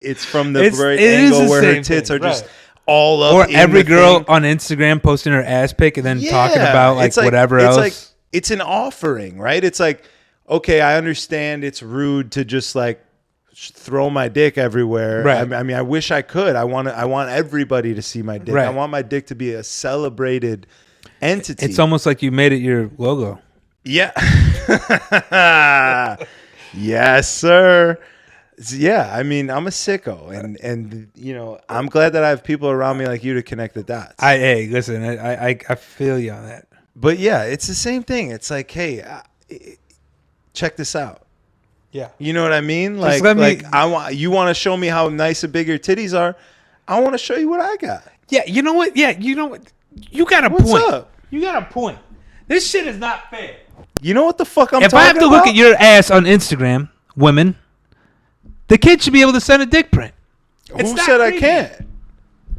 it's from the right angle where her tits are just all up. Or every girl on Instagram posting her ass pic and then talking about like whatever else. Like, it's an offering, right? It's like, okay, I understand it's rude to just like throw my dick everywhere. Right. I mean, I wish I could. I want everybody to see my dick. Right. I want my dick to be a celebrated entity. It's almost like you made it your logo. Yeah. Yes, sir. Yeah, I mean, I'm a sicko, and you know, I'm glad that I have people around me like you to connect the dots. Hey, listen, I feel you on that. But yeah, it's the same thing. It's like, hey, check this out. Yeah, you know what I mean? Like, you want to show me how nice and big your titties are. I want to show you what I got. Yeah, you know what? Yeah, you know what? You got a What's point. Up? You got a point. This shit is not fair. You know what the fuck I'm talking about? If I have to look at your ass on Instagram, women, the kid should be able to send a dick print. Who said I can't?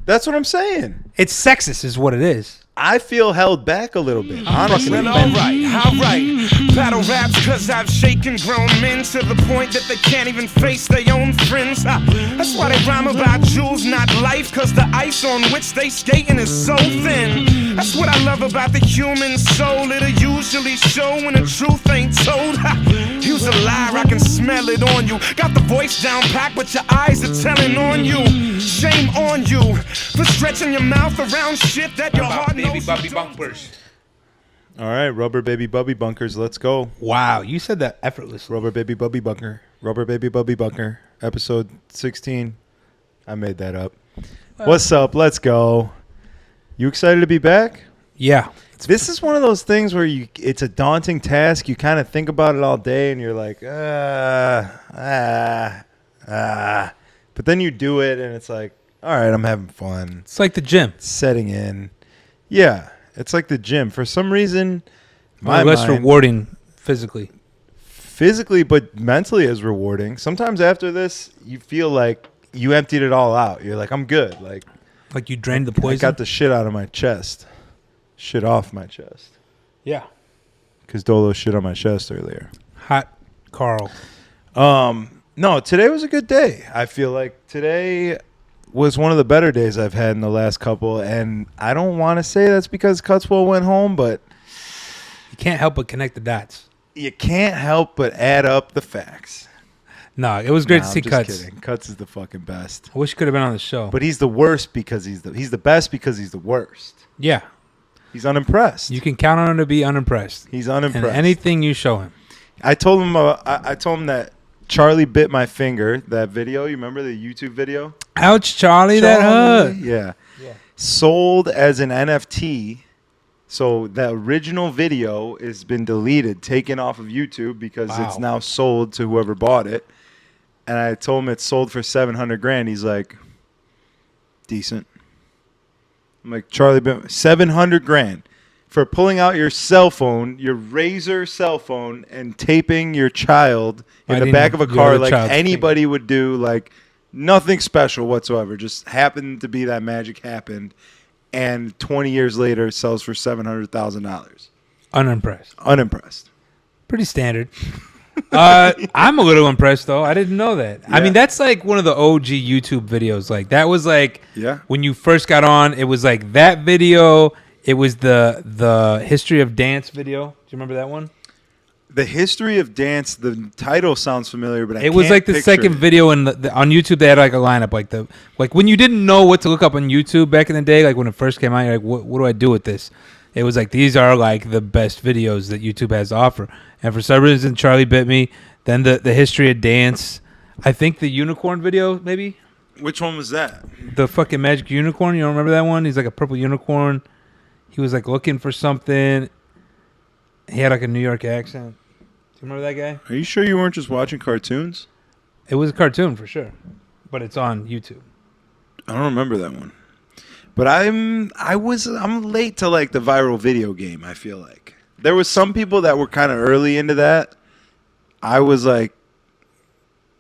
That's what I'm saying. It's sexist is what it is. I feel held back a little bit, honestly. Well, all right. Battle raps cause I've shaken grown men to the point that they can't even face their own friends. That's why they rhyme about jewels, not life, cause the ice on which they skating is so thin. That's what I love about the human soul. It'll usually show when the truth ain't told. You's a liar, I can smell it on you. Got the voice down packed, but your eyes are telling on you. Shame on you for stretching your mouth around shit that your heart knows. Bubby bumpers. All right, rubber baby bubby bunkers, let's go. Wow, you said that effortlessly. Rubber baby bubby bunker. Rubber baby bubby bunker. Episode 16. I made that up. What's up? Let's go. You excited to be back? Yeah. This is one of those things where it's a daunting task. You kind of think about it all day and you're like, But then you do it and it's like, all right, I'm having fun. It's like the gym. It's setting in. Yeah, it's like the gym. For some reason, less rewarding physically. Physically, but mentally is rewarding. Sometimes after this, you feel like you emptied it all out. You're like, I'm good. Like you drained the poison? I got the shit out of my chest. Shit off my chest. Yeah. Because Dolo shit on my chest earlier. Hot Carl. No, today was a good day. I feel like today was one of the better days I've had in the last couple, and I don't want to say that's because Cutswell went home, but you can't help but connect the dots. You can't help but add up the facts. No, it was great to see Cuts. Kidding. Cuts is the fucking best. I wish he could have been on the show. But he's the worst because he's the best because he's the worst. Yeah. He's unimpressed. You can count on him to be unimpressed. He's unimpressed. And anything you show him. I told him that Charlie bit my finger, that video. You remember the YouTube video? Ouch, Charlie, that hurt. Yeah. Sold as an NFT. So the original video has been deleted, taken off of YouTube because it's now sold to whoever bought it. And I told him it's sold for $700,000. He's like, decent. I'm like, Charlie, $700,000 for pulling out your cell phone, your Razor cell phone, and taping your child in the back of a car like anybody would do. Like nothing special whatsoever. Just happened to be that magic happened. And 20 years later, it sells for $700,000. Unimpressed. Pretty standard. I'm a little impressed, though. I didn't know that. Yeah. I mean, that's like one of the OG YouTube videos. Like that was like when you first got on, it was like that video. It was the history of dance video. Do you remember that one? The history of dance. The title sounds familiar, but it was like the second video on YouTube. They had like a lineup, like when you didn't know what to look up on YouTube back in the day, like when it first came out. You're like, what do I do with this? It was like these are like the best videos that YouTube has to offer. And for some reason, Charlie bit me. Then the history of dance. I think the unicorn video, maybe. Which one was that? The fucking magic unicorn. You don't remember that one? He's like a purple unicorn. He was like looking for something. He had like a New York accent. Do you remember that guy? Are you sure you weren't just watching cartoons? It was a cartoon for sure, but it's on YouTube. I don't remember that one. But I'm late to like the viral video game. I feel like there was some people that were kind of early into that. I was like,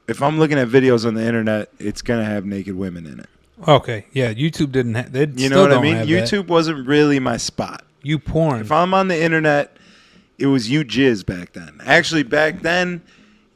if I'm looking at videos on the internet, it's gonna have naked women in it. Okay, yeah, YouTube didn't have. You know what I mean? YouTube wasn't really my spot. You porn. If I'm on the internet, it was you jizz back then. Actually, back then,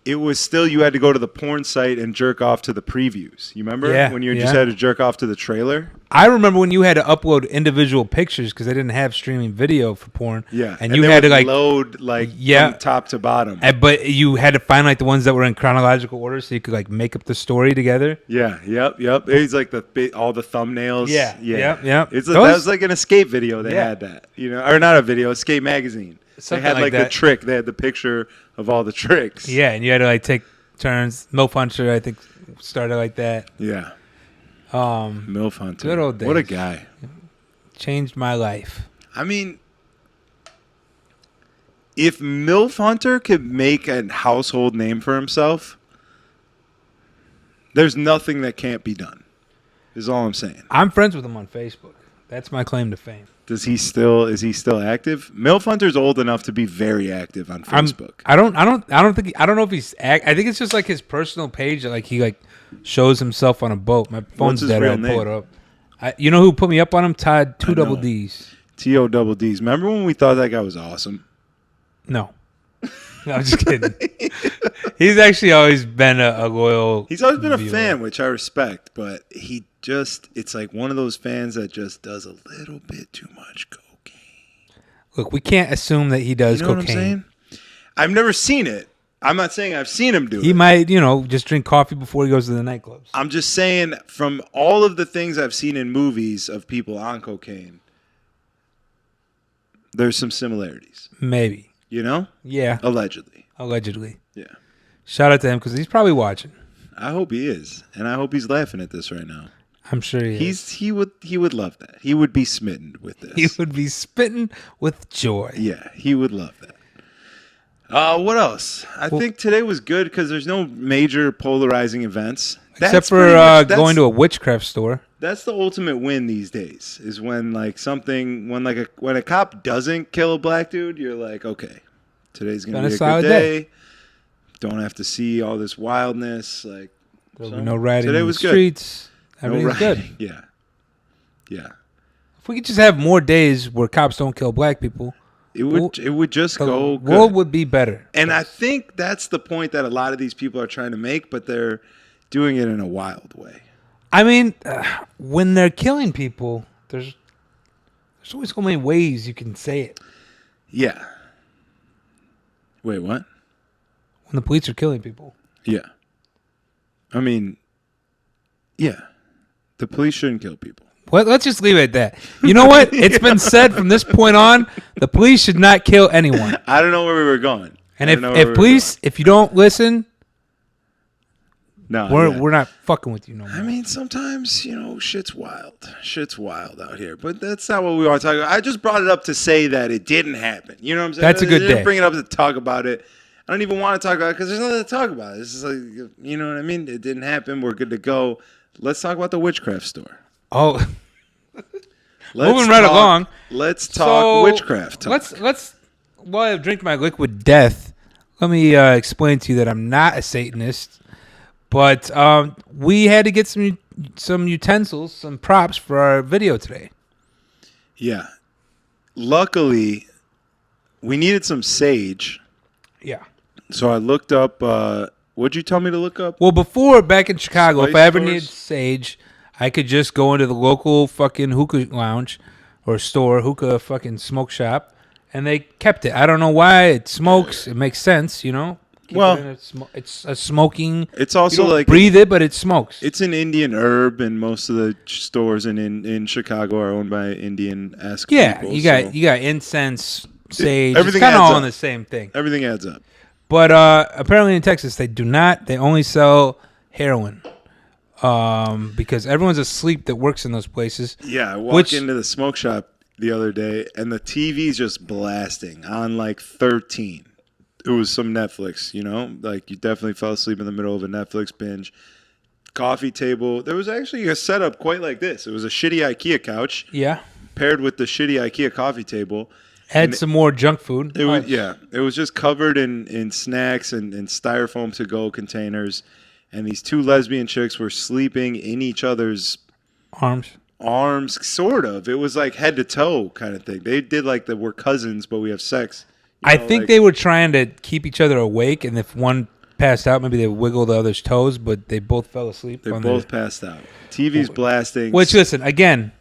it was still, you had to go to the porn site and jerk off to the previews. You remember? Yeah, When you yeah. just had to jerk off to the trailer? I remember when you had to upload individual pictures because they didn't have streaming video for porn. Yeah. and you they had to would like load Yeah. from top to bottom. but you had to find like the ones that were in chronological order so you could like make up the story together. Yeah, yep. It's like all the thumbnails. Yeah, yeah. yep. That was like an Escape video. They had that, or not a video, Escape magazine. Something they had like the that. trick. They had the picture of all the tricks. Yeah, and you had to like take turns. Milf Hunter, I think, started like that. Yeah. Um, Milf Hunter. Good old days. What a guy. Changed my life. I mean, if Milf Hunter could make a household name for himself, there's nothing that can't be done. Is all I'm saying. I'm friends with him on Facebook. That's my claim to fame. Is he still active? Milf Hunter's old enough to be very active on Facebook. I don't know if he's I think it's just like his personal page that like he like shows himself on a boat. My phone's his dead. real I'll pull name? it up. You know who put me up on him? Todd I know. Double D's. TODDs. Remember when we thought that guy was awesome? No. No, I'm just kidding. He's actually always been a loyal. He's always been a viewer. fan, which I respect, but it's like one of those fans that just does a little bit too much cocaine. Look, we can't assume that he does You know cocaine. what I'm saying? I've never seen it. I'm not saying I've seen him do He it. might, just drink coffee before he goes to the nightclubs. I'm just saying from all of the things I've seen in movies of people on cocaine, there's some similarities. Maybe. Yeah. Allegedly. Yeah. Shout out to him because he's probably watching. I hope he is, and I hope he's laughing at this right now. I'm sure he is. He would love that. He would be smitten with this. He would be spitting with joy. Yeah, he would love that. What else? I think today was good because there's no major polarizing events. Except for going to a witchcraft store. That's the ultimate win these days. Is when when a cop doesn't kill a black dude, you're like, okay, today's gonna be a good day. Don't have to see all this wildness. Like There'll be no rioting today in the was good. streets. Everything's good. Yeah. If we could just have more days where cops don't kill black people, It would just the go good. world would be better. And I think that's the point that a lot of these people are trying to make, but they're doing it in a wild way. I mean, when they're killing people, there's always so many ways you can say it. Yeah. Wait, what? When the police are killing people. Yeah. I mean, yeah. The police shouldn't kill people. Let's just leave it at that. You know what? It's been said from this point on, the police should not kill anyone. I don't know where we were going. And if you don't listen, no, we're not fucking with you no more. I mean, sometimes, shit's wild. Shit's wild out here. But that's not what we want to talk about. I just brought it up to say that it didn't happen. You know what I'm saying? That's a good I didn't day. bring it up to talk about it. I don't even want to talk about it because there's nothing to talk about. This is like, you know what I mean? It didn't happen. We're good to go. Let's talk about the witchcraft store. Oh, moving right along. Let's talk witchcraft talk. Let's while I drink my liquid death, let me explain to you that I'm not a Satanist, but we had to get some utensils, some props for our video today. Yeah. Luckily, we needed some sage. Yeah. So I looked up. What'd you tell me to look up? Well, before back in Chicago, Spice if I ever stores? needed sage, I could just go into the local fucking hookah lounge or store, hookah fucking smoke shop, and they kept it. I don't know why. It smokes. It makes sense, Keep Well, it in it's a smoking. It's also you don't like breathe it, but it smokes. it's an Indian herb, and most of the stores in Chicago are owned by Indian-esque people. You got incense, sage. Everything It's kind of adds all up. in the same thing. Everything adds up. But apparently in Texas they do not. They only sell heroin. Because everyone's asleep that works in those places. Yeah, I walked into the smoke shop the other day, and the TV's just blasting on like 13. It was some Netflix, like you definitely fell asleep in the middle of a Netflix binge. Coffee table. There was actually a setup quite like this. It was a shitty IKEA couch Yeah. paired with the shitty IKEA coffee table. Had some more junk food. It was it was just covered in snacks and styrofoam to-go containers, and these two lesbian chicks were sleeping in each other's arms, sort of. It was like head to toe kind of thing. They did like we're cousins, but we have sex. I think they were trying to keep each other awake, and if one passed out. Maybe they wiggled the other's toes, but they both fell asleep. They both passed out. TV's blasting. Which, listen, again,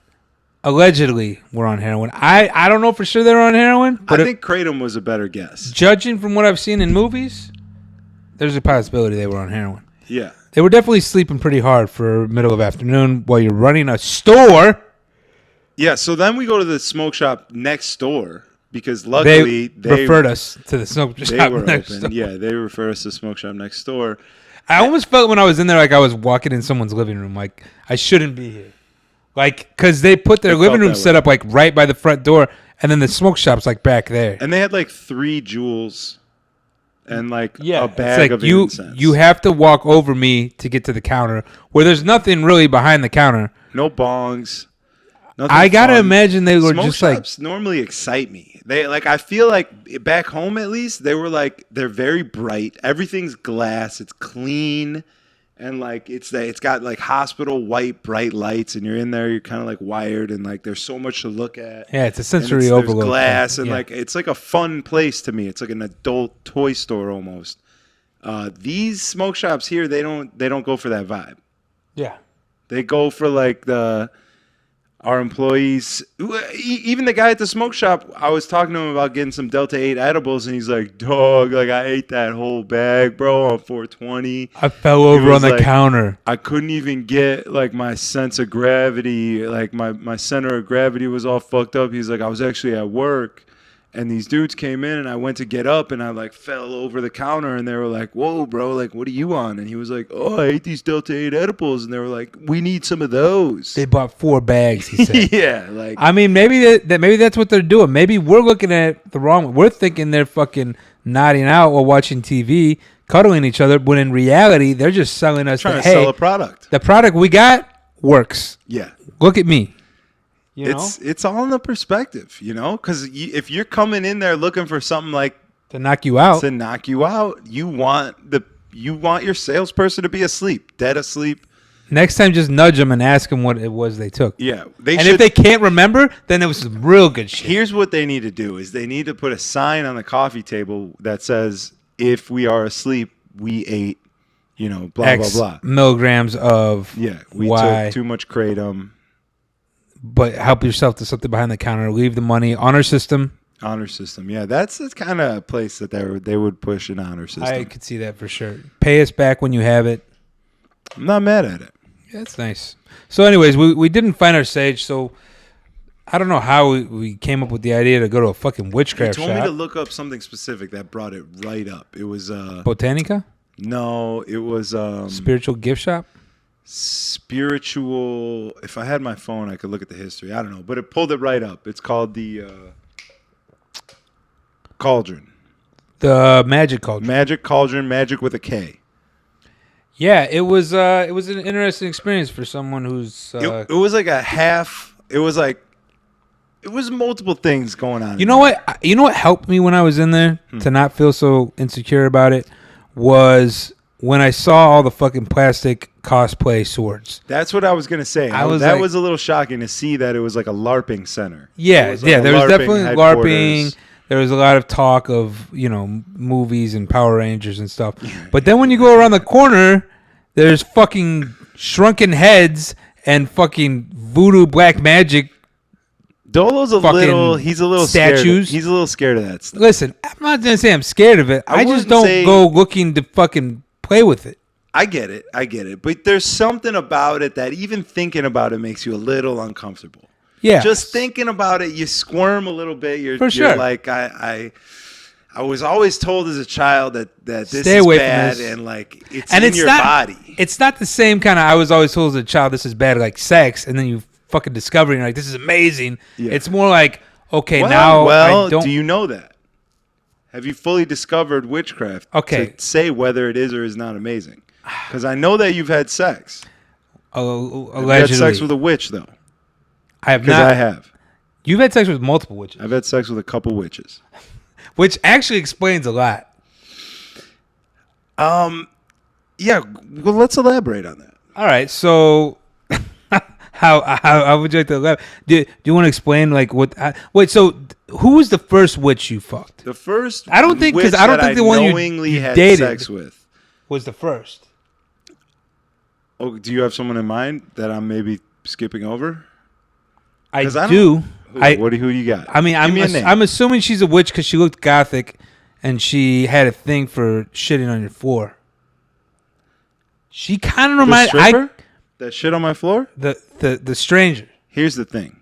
allegedly were on heroin. I don't know for sure they were on heroin. But I think Kratom was a better guess. Judging from what I've seen in movies, there's a possibility they were on heroin. Yeah. They were definitely sleeping pretty hard for middle of afternoon while you're running a store. Yeah, so then we go to the smoke shop next door because luckily they referred us to the smoke shop they were next open. door. Yeah, they referred us to the smoke shop next door. I almost felt when I was in there like I was walking in someone's living room. Like, I shouldn't be here. Like, because they put their living room set up like right by the front door, and then the smoke shop's like back there. And they had like 3 Juuls and like a bag it's like of you, incense. You have to walk over me to get to the counter where there's nothing really behind the counter. No bongs. Nothing I got to fun. imagine they were Smoke just shops normally excite me. They like I feel like back home at least they were like they're very bright. Everything's glass. It's clean. And like it's got like hospital white bright lights, and you're in there. You're kind of like wired, and like there's so much to look at. Yeah, it's a sensory there's overload. Glass and like it's like a fun place to me. It's like an adult toy store almost. These smoke shops here, they don't go for that vibe. Yeah, they go for like our employees. Even the guy at the smoke shop, I was talking to him about getting some Delta 8 edibles, and he's like, dog, like I ate that whole bag, bro, on 420. I fell over on the counter. I couldn't even get like my sense of gravity. Like my center of gravity was all fucked up. He's like, I was actually at work, and these dudes came in, and I went to get up, and I like fell over the counter, and they were like, whoa, bro, like what are you on? And he was like, oh, I ate these Delta 8 edibles, and they were like, we need some of those. They bought 4 bags, he said. Yeah, like I mean, maybe that's what they're doing. Maybe we're looking at it the wrong way. We're thinking they're fucking nodding out while watching TV, cuddling each other, when in reality, they're just selling us trying to sell a product. The product we got works. Yeah. Look at me. It's all in the perspective, because if you're coming in there looking for something like to knock you out, you want your salesperson to be asleep, dead asleep. Next time, just nudge them and ask them what it was they took. Yeah, if they can't remember, then it was some real good shit. Here's what they need to do: is they need to put a sign on the coffee table that says, "If we are asleep, we ate, blah X blah blah milligrams of we Y. took too much kratom." But help yourself to something behind the counter. Leave the money. Honor system. Honor system. Yeah, that's the kind of place that they would push an honor system. I could see that for sure. Pay us back when you have it. I'm not mad at it. Yeah, that's nice. So anyways, we didn't find our sage, so I don't know how we came up with the idea to go to a fucking witchcraft shop. You told me to look up something specific that brought it right up. It was Botanica? No, it was spiritual gift shop? Spiritual. If I had my phone, I could look at the history. I don't know, but it pulled it right up. It's called the Cauldron. The Magic Cauldron. Magic Cauldron, magic with a K. Yeah, it was an interesting experience for someone who's it was like a half. It was multiple things going on. You know what? You know what helped me when I was in there to not feel so insecure about it was when I saw all the fucking plastic cosplay swords. That's what I was gonna say. That was a little shocking to see that it was like a LARPing center. Yeah, there was definitely LARPing. There was a lot of talk of movies and Power Rangers and stuff. But then when you go around the corner, there's fucking shrunken heads and fucking voodoo black magic. Dolo's he's a little statues. He's a little scared of that stuff. Listen, I'm not gonna say I'm scared of it. I just don't go looking to fucking play with it. I get it. But there's something about it that even thinking about it makes you a little uncomfortable. Yeah. Just thinking about it, you squirm a little bit. For sure. You're like, I was always told as a child that this Stay is away bad from this. and like it's in your body. It's not the same kind of. I was always told as a child this is bad, like sex, and then you fucking discover and you're like, this is amazing. Yeah. It's more like, okay, now I don't. Do you know that? Have you fully discovered witchcraft? Okay. To say whether it is or is not amazing. Because I know that you've had sex. Allegedly. You've had sex with a witch, though. I have not. Because I have. You've had sex with multiple witches. I've had sex with a couple witches. Which actually explains a lot. Yeah. Well, let's elaborate on that. All right. So, how would you like to elaborate? Do you want to explain like what? Wait. So, who was the first witch you fucked? The first. I don't think because the one you knowingly had dated. sex with was the first. Oh, do you have someone in mind that I'm maybe skipping over? I do. Who do you got? I mean, I'm assuming she's a witch because she looked gothic, and she had a thing for shitting on your floor. She kind of reminds that shit on my floor. The stranger. Here's the thing.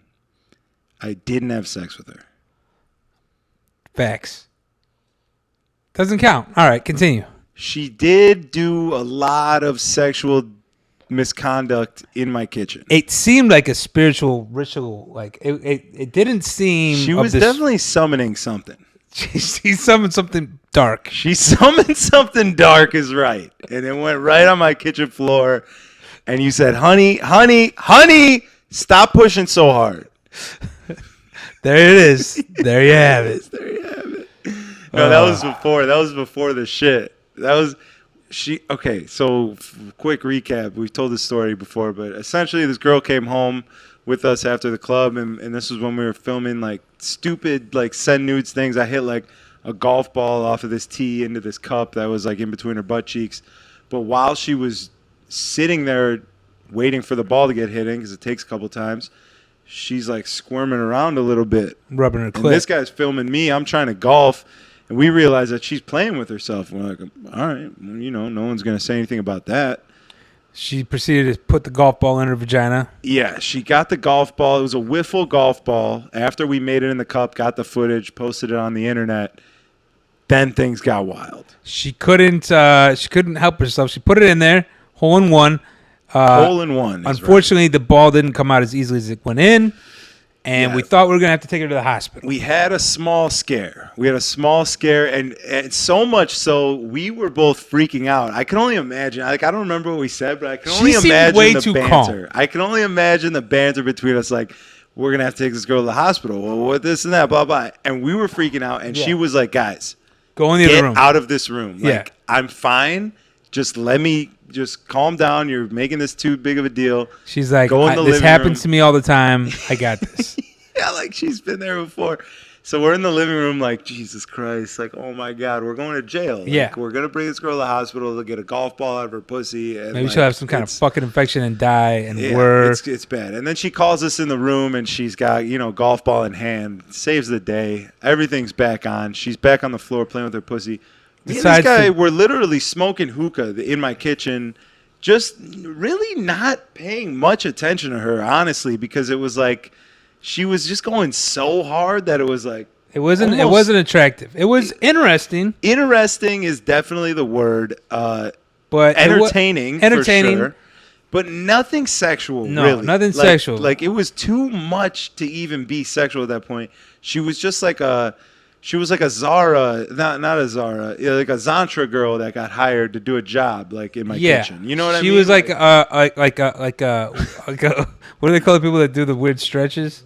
I didn't have sex with her. Facts. Doesn't count. All right, continue. She did do a lot of sexual misconduct in my kitchen. It seemed like a spiritual ritual. Like it didn't seem. She was definitely summoning something. She summoned something dark. She summoned something dark is right. And it went right on my kitchen floor. And you said, honey, stop pushing so hard. There it is. There you have it. There you have it. No, that was before. That was before the shit. That was okay, so quick recap. We've told this story before, but essentially this girl came home with us after the club, and this was when we were filming like stupid like send nudes things. I hit like a golf ball off of this tee into this cup that was like in between her butt cheeks. But while she was sitting there waiting for the ball to get hit in, because it takes a couple times, she's like squirming around a little bit. Rubbing her clit. And this guy's filming me. I'm trying to golf. And we realize that she's playing with herself. And we're like, all right, well, no one's going to say anything about that. She proceeded to put the golf ball in her vagina. Yeah, she got the golf ball. It was a wiffle golf ball. After we made it in the cup, got the footage, posted it on the internet, then things got wild. She couldn't help herself. She put it in there, hole in one. Hole in one. Unfortunately, the ball didn't come out as easily as it went in. And we thought we were going to have to take her to the hospital. We had a small scare. And so much so, we were both freaking out. I can only imagine. Like, I don't remember what we said, but I can only imagine way the too banter. calm. I can only imagine the banter between us, like, we're going to have to take this girl to the hospital. Well, what this and that, blah, blah. And we were freaking out, and she was like, guys, go in the other room. Get out of this room. Like, I'm fine. Just calm down. You're making this too big of a deal. She's like, this happens to me all the time. I got this. Yeah, like she's been there before. So we're in the living room like, Jesus Christ. Like, oh, my God, we're going to jail. Like, we're going to bring this girl to the hospittal to get a golf ball out of her pussy. And maybe she'll have some kind of fucking infection and die. And it's bad. And then she calls us in the room, and she's got, golf ball in hand. Saves the day. Everything's back on. She's back on the floor playing with her pussy. Me and this guy were literally smoking hookah in my kitchen, just really not paying much attention to her, honestly, because it was like she was just going so hard that it was like it wasn't attractive. It was interesting. Interesting is definitely the word. But entertaining, for sure. But nothing sexual, really. Nothing sexual. Like it was too much to even be sexual at that point. She was just like a Zara, not a Zara, like a Zantra girl that got hired to do a job, like in my kitchen. You know what I mean? She was like a what do they call the people that do the weird stretches?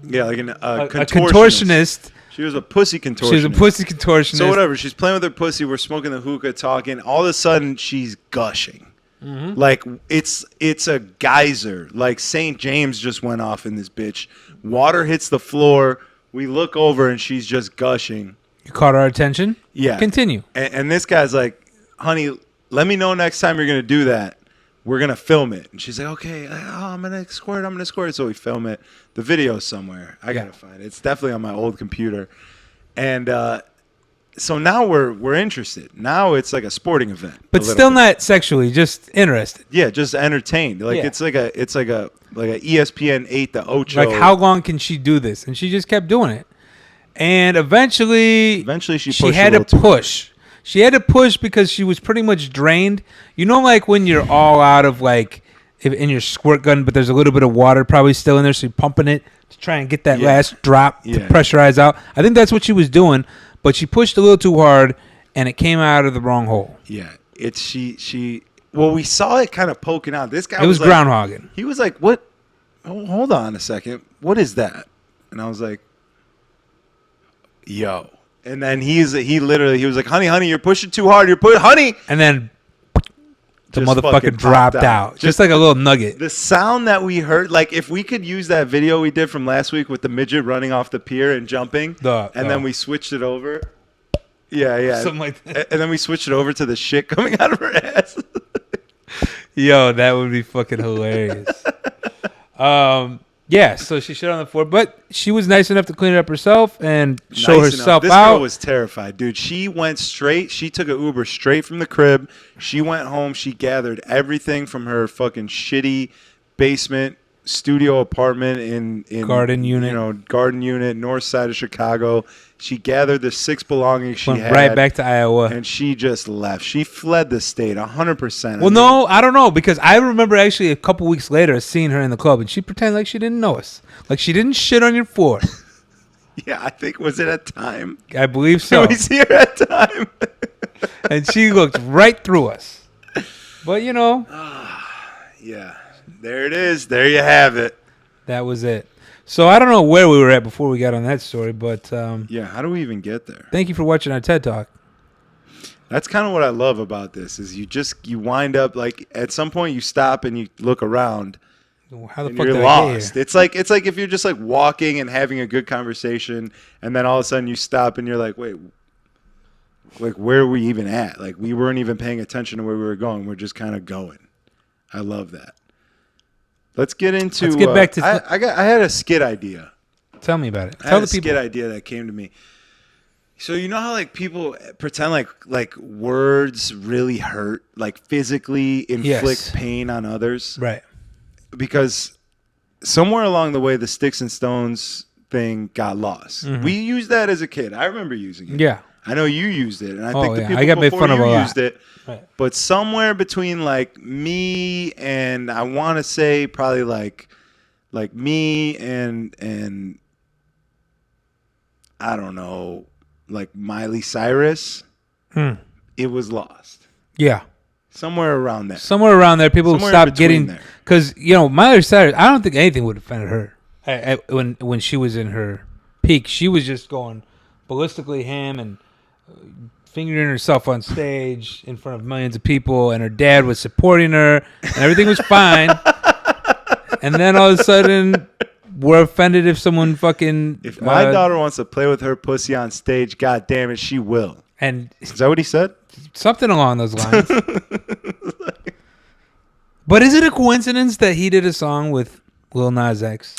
Yeah, like a contortionist. She was a pussy contortionist. So whatever, she's playing with her pussy. We're smoking the hookah, talking. All of a sudden, she's gushing. Mm-hmm. Like it's a geyser. Like St. James just went off in this bitch. Water hits the floor. We look over and she's just gushing. You caught our attention? Yeah. Continue. And this guy's like, honey, let me know next time you're going to do that. We're going to film it. And she's like, okay, I'm going to squirt. So we film it. The video's somewhere. I got to find it. It's definitely on my old computer. And so now we're interested. Now it's like a sporting event. But still not sexually, just interested. Yeah, just entertained. Like it's like a ESPN 8 the Ocho. Like how long can she do this? And she just kept doing it. And eventually she had to push. She had to push because she was pretty much drained. You know, like when you're all out of like in your squirt gun, but there's a little bit of water probably still in there, so you're pumping it to try and get that last drop to pressurize out. I think that's what she was doing, but she pushed a little too hard, and it came out of the wrong hole. Yeah, it's she. Well, we saw it kind of poking out. This guy was like, groundhogging. He was like, "What? Oh, hold on a second. What is that?" And I was like, "Yo." And then he was like, honey, you're pushing too hard. Honey. And then the motherfucker dropped out. Just like a little nugget. The sound that we heard, like if we could use that video we did from last week with the midget running off the pier and jumping, then we switched it over. Yeah. Something like that. And then we switched it over to the shit coming out of her ass. Yo, that would be fucking hilarious. Yeah, so she shit on the floor, but she was nice enough to clean it up herself and show herself This out. girl was terrified, dude. She went straight. She took an Uber straight from the crib. She went home. She gathered everything from her fucking shitty basement studio apartment in Garden unit. Garden unit, north side of Chicago. She gathered the 6 belongings she Went had. right back to Iowa. And she just left. She fled the state 100%. Well, no, I don't know, because I remember actually a couple weeks later seeing her in the club, and she pretended like she didn't know us. Like she didn't shit on your floor. Yeah, I think, was it at time? I believe so. Did we see her at time? And she looked right through us. But, you know. Yeah, there it is. There you have it. That was it. So I don't know where we were at before we got on that story, but yeah, how do we even get there? Thank you for watching our TED Talk. That's kind of what I love about this is you wind up like at some point you stop and you look around. How the and fuck you're did lost. I get here? It's like if you're just like walking and having a good conversation, and then all of a sudden you stop and you're like, wait, like where are we even at? Like we weren't even paying attention to where we were going. We're just kind of going. I love that. Let's get into. Let's get back to. I had a skit idea. Tell me about it. I Tell had the a people. skit idea that came to me. So you know how like people pretend like words really hurt, like physically inflict Yes. pain on others, Right. because somewhere along the way the sticks and stones thing got lost. Mm-hmm. We used that as a kid. I remember using it. Yeah. I know you used it, and I Oh, think the yeah. people I got made before fun of you a lot. used it. Right. But somewhere between like me and I want to say probably like me and I don't know, like Miley Cyrus, it was lost. Yeah. Somewhere around there. Somewhere around there, people Somewhere in stopped between getting there. because Miley Cyrus. I don't think anything would offend her when she was in her peak. She was just going ballistically ham and fingering herself on stage in front of millions of people, and her dad was supporting her, and everything was fine. And then all of a sudden, we're offended if someone fucking. If my daughter wants to play with her pussy on stage, god damn it, she will. And Is that what he said? something along those lines. But is it a coincidence that he did a song with Lil Nas X?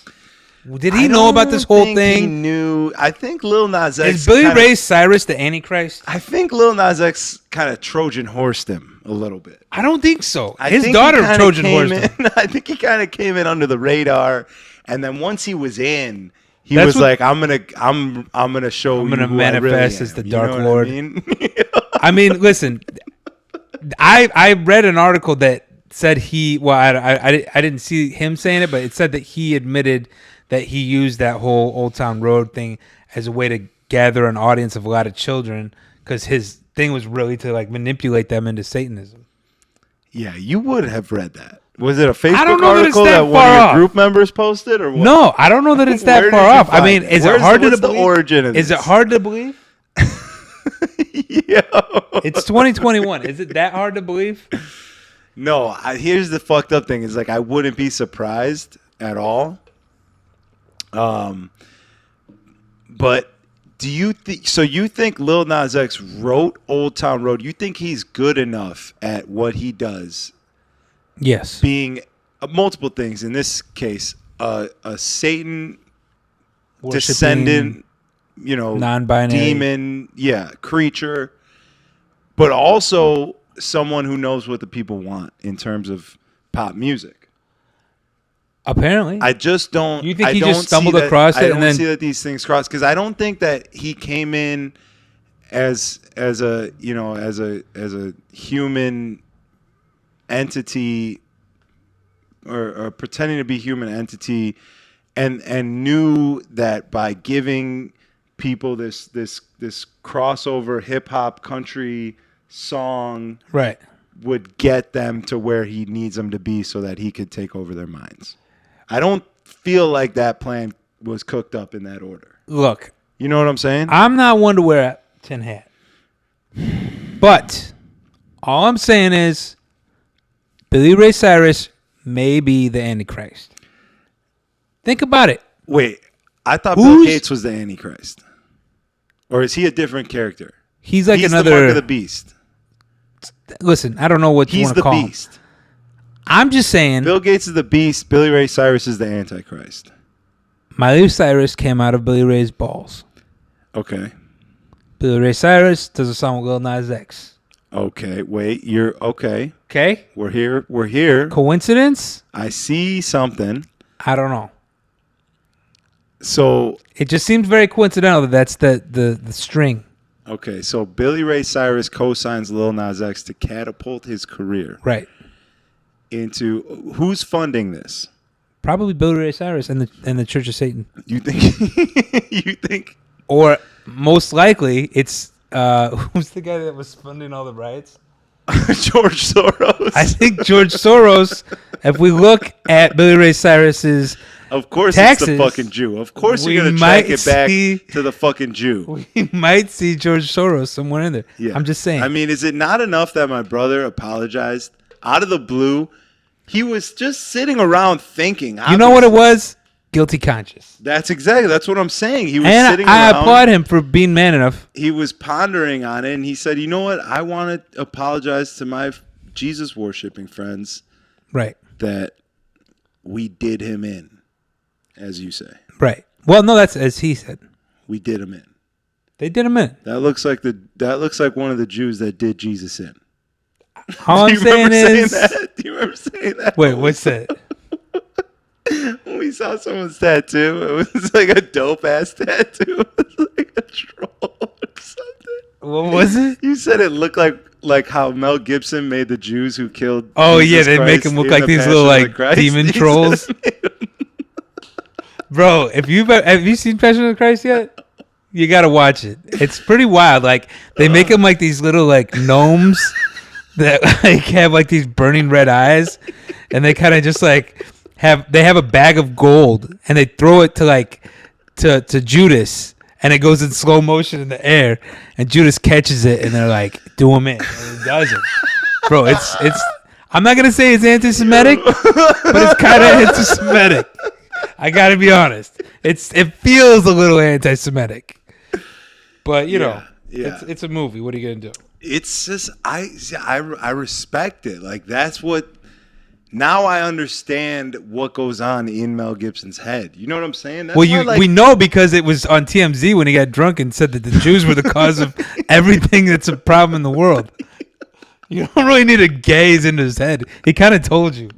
Did he know about this whole He thing? knew. I think Lil Nas X. Is Billy Ray Cyrus the Antichrist? I think Lil Nas X kind of Trojan horsed him a little bit. I don't think so. I His think daughter he kinda Trojan came horsed him. in- I think he kind of came in under the radar, and then once he was in, he That's was what- like, "I'm gonna show. I'm gonna you who I really manifest as am." the You Dark know what Lord. I mean? I mean, listen, I read an article that said I didn't see him saying it, but it said that he admitted that he used that whole Old Town Road thing as a way to gather an audience of a lot of children, because his thing was really to like manipulate them into Satanism. Yeah, you would have read that. Was it a Facebook don't know that it's article that that one far of your off. group members posted, or what? No, I don't know that it's that Where far did you off. I find mean, it? is it Where's hard the- to what's the believe? origin of Is it this? hard to believe? Yo. It's 2021. Is it that hard to believe? No, here's the fucked up thing: is like I wouldn't be surprised at all. But do you think? So you think Lil Nas X wrote Old Town Road? You think he's good enough at what he does, Yes. being multiple things? In this case, a Satan descendant, non-binary demon, creature, but also someone who knows what the people want in terms of pop music. Apparently, I just don't. You think I he don't just stumbled see that- across it I and don't then- see that these things cross, because I don't think that he came in as a human entity or pretending to be human entity, and knew that by giving people this crossover hip hop country song right. would get them to where he needs them to be so that he could take over their minds. I don't feel like that plan was cooked up in that order. Look, You know what I'm saying? I'm not one to wear a tin hat, but all I'm saying is Billy Ray Cyrus may be the Antichrist. Think about it. Wait, I thought Who's- Bill Gates was the Antichrist. Or is he a different character? He's like He's another. the mark of the beast. Listen, I don't know what you He's want to the call beast. him. I'm just saying. Bill Gates is the beast. Billy Ray Cyrus is the Antichrist. Miley Cyrus came out of Billy Ray's balls. Okay. Billy Ray Cyrus does a song with Lil Nas X. Okay. Wait. You're okay. Okay. We're here. We're here. Coincidence? I see something. I don't know. So It just seems very coincidental that that's the string. okay. So Billy Ray Cyrus co-signs Lil Nas X to catapult his career Right. into who's funding this? Probably Billy Ray Cyrus and the Church of Satan. You think? You think? Or most likely it's who's the guy that was funding all the riots? George Soros. I think George Soros. If we look at Billy Ray Cyrus's Of course, taxes, it's the fucking Jew. Of course, we you're gonna might track it back see- to the fucking Jew. we might see George Soros somewhere in there. Yeah. I'm just saying. I mean, is it not enough that my brother apologized out of the blue? He was just sitting around thinking. you know what it was? Guilty conscience. That's what I'm saying. He was And sitting I around. applaud him for being man enough. He was pondering on it, and he said, "You know what? I want to apologize to my Jesus worshiping friends Right. that we did him in, as you say. Right. Well, no, that's as he said. We did him in. They did him in. That looks like one of the Jews that did Jesus in." All Do I'm you saying remember saying is. that? Do you remember saying that? Wait, what's that? When we saw someone's tattoo, it was like a dope ass tattoo. It was like a troll or something. What was it? You said it looked like how Mel Gibson made the Jews who killed. Oh Jesus yeah, they make Christ them look in like The these Passion little of the like Christ. demon He trolls. said- Bro, have you seen Passion of the Christ yet? You gotta watch it. It's pretty wild. Like they make them like these little like gnomes that like have like these burning red eyes, and they kind of just like have a bag of gold and they throw it to like to Judas, and it goes in slow motion in the air, and Judas catches it, and they're like, "Do him in," and he does it. Bro, it's. I'm not gonna say it's anti-Semitic, but it's kind of anti-Semitic. I gotta be honest. It feels a little anti-Semitic, but you know, yeah. it's a movie. What are you gonna do? It's just I respect it. Like that's what. Now I understand what goes on in Mel Gibson's head. You know what I'm saying? That's Well, we know because it was on TMZ when he got drunk and said that the Jews were the cause of everything that's a problem in the world. You don't really need to gaze into his head. He kind of told you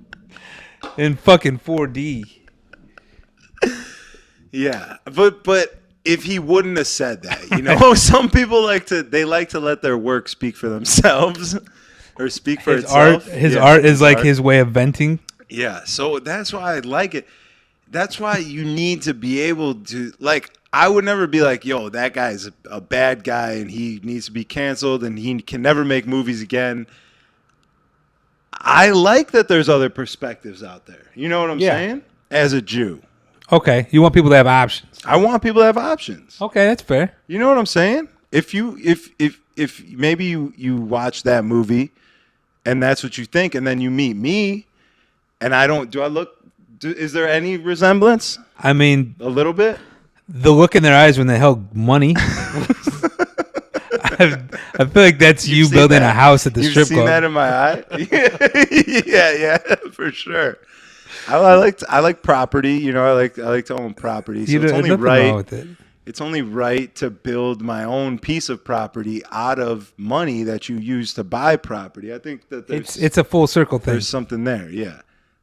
in fucking 4D. Yeah, but if he wouldn't have said that, you know, some people like to let their work speak for themselves or speak for itself. His art is like his way of venting. Yeah, so that's why I like it. That's why you need to be able to, like, I would never be like, yo, that guy's a bad guy and he needs to be canceled and he can never make movies again. I like that there's other perspectives out there. You know what I'm saying? As a Jew. Okay, you want people to have options. I want people to have options. Okay, that's fair. You know what I'm saying? If maybe you watch that movie and that's what you think, and then you meet me and is there any resemblance? I mean, A little bit? the look in their eyes when they held money. I feel like that's you seen building that? a house at the strip You've seen club. that in my eye? yeah, for sure. I like property, you know, I like to own property. So it's only nothing right. wrong with it. It's only right to build my own piece of property out of money that you use to buy property. I think that It's a full circle thing. there's something there. Yeah.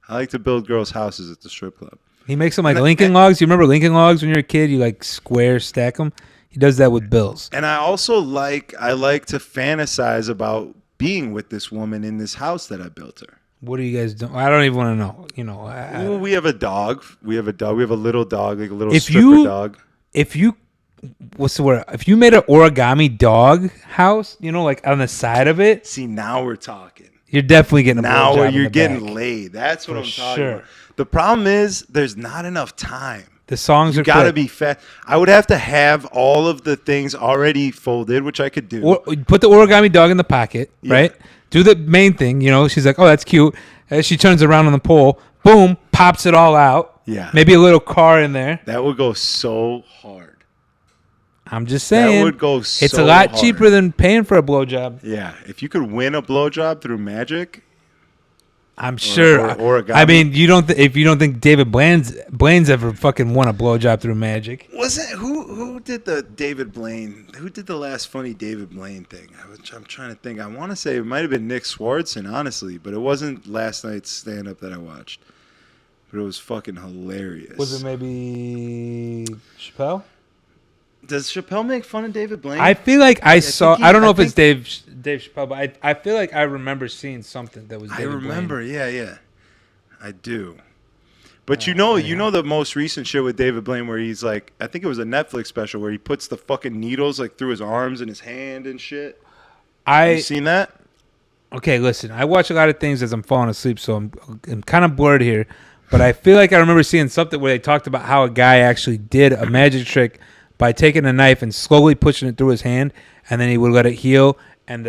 I like to build girls' houses at the strip club. He makes them like Lincoln Logs. You remember Lincoln Logs when you were a kid? You like square stack them. He does that with bills. And I also like to fantasize about being with this woman in this house that I built her. What do you guys do? I don't even want to know. You know, Well, we have a dog. We have a little dog, like a little If stripper you- dog. if you what's the word? If you made an origami dog house, you know, like on the side of it, See, now we're talking. you're definitely getting a Now blowjob in you're the getting back. laid. That's what For I'm talking sure. about. The problem is there's not enough time. The songs You are gotta quick. be fast. I would have to have all of the things already folded, which I could do. Or put the origami dog in the pocket, Yeah. right? Do the main thing, you know. She's like, "Oh, that's cute." As she turns around on the pole, boom, pops it all out. Yeah. Maybe a little car in there. That would go so hard. I'm just saying. That would go so It's a lot hard. cheaper than paying for a blowjob. Yeah, if you could win a blowjob through magic, I'm sure. Or I mean, you don't. If you don't think David Blaine's ever fucking won a blowjob through magic. Was it who did the David Blaine? Who did the last funny David Blaine thing? I'm trying to think. I want to say it might have been Nick Swartzen, honestly, but it wasn't last night's stand-up that I watched. But it was fucking hilarious. Was it maybe Chappelle? Does Chappelle make fun of David Blaine? I feel like I saw. think he- I don't know I if it's think- Dave Chappelle, but I feel like I remember seeing something that was. I David remember. Blaine. Yeah, I do. But you know the most recent shit with David Blaine where he's like, I think it was a Netflix special where he puts the fucking needles like through his arms and his hand and shit. You seen that? Okay, listen. I watch a lot of things as I'm falling asleep, so I'm kind of blurred here. But I feel like I remember seeing something where they talked about how a guy actually did a magic trick by taking a knife and slowly pushing it through his hand, and then he would let it heal, and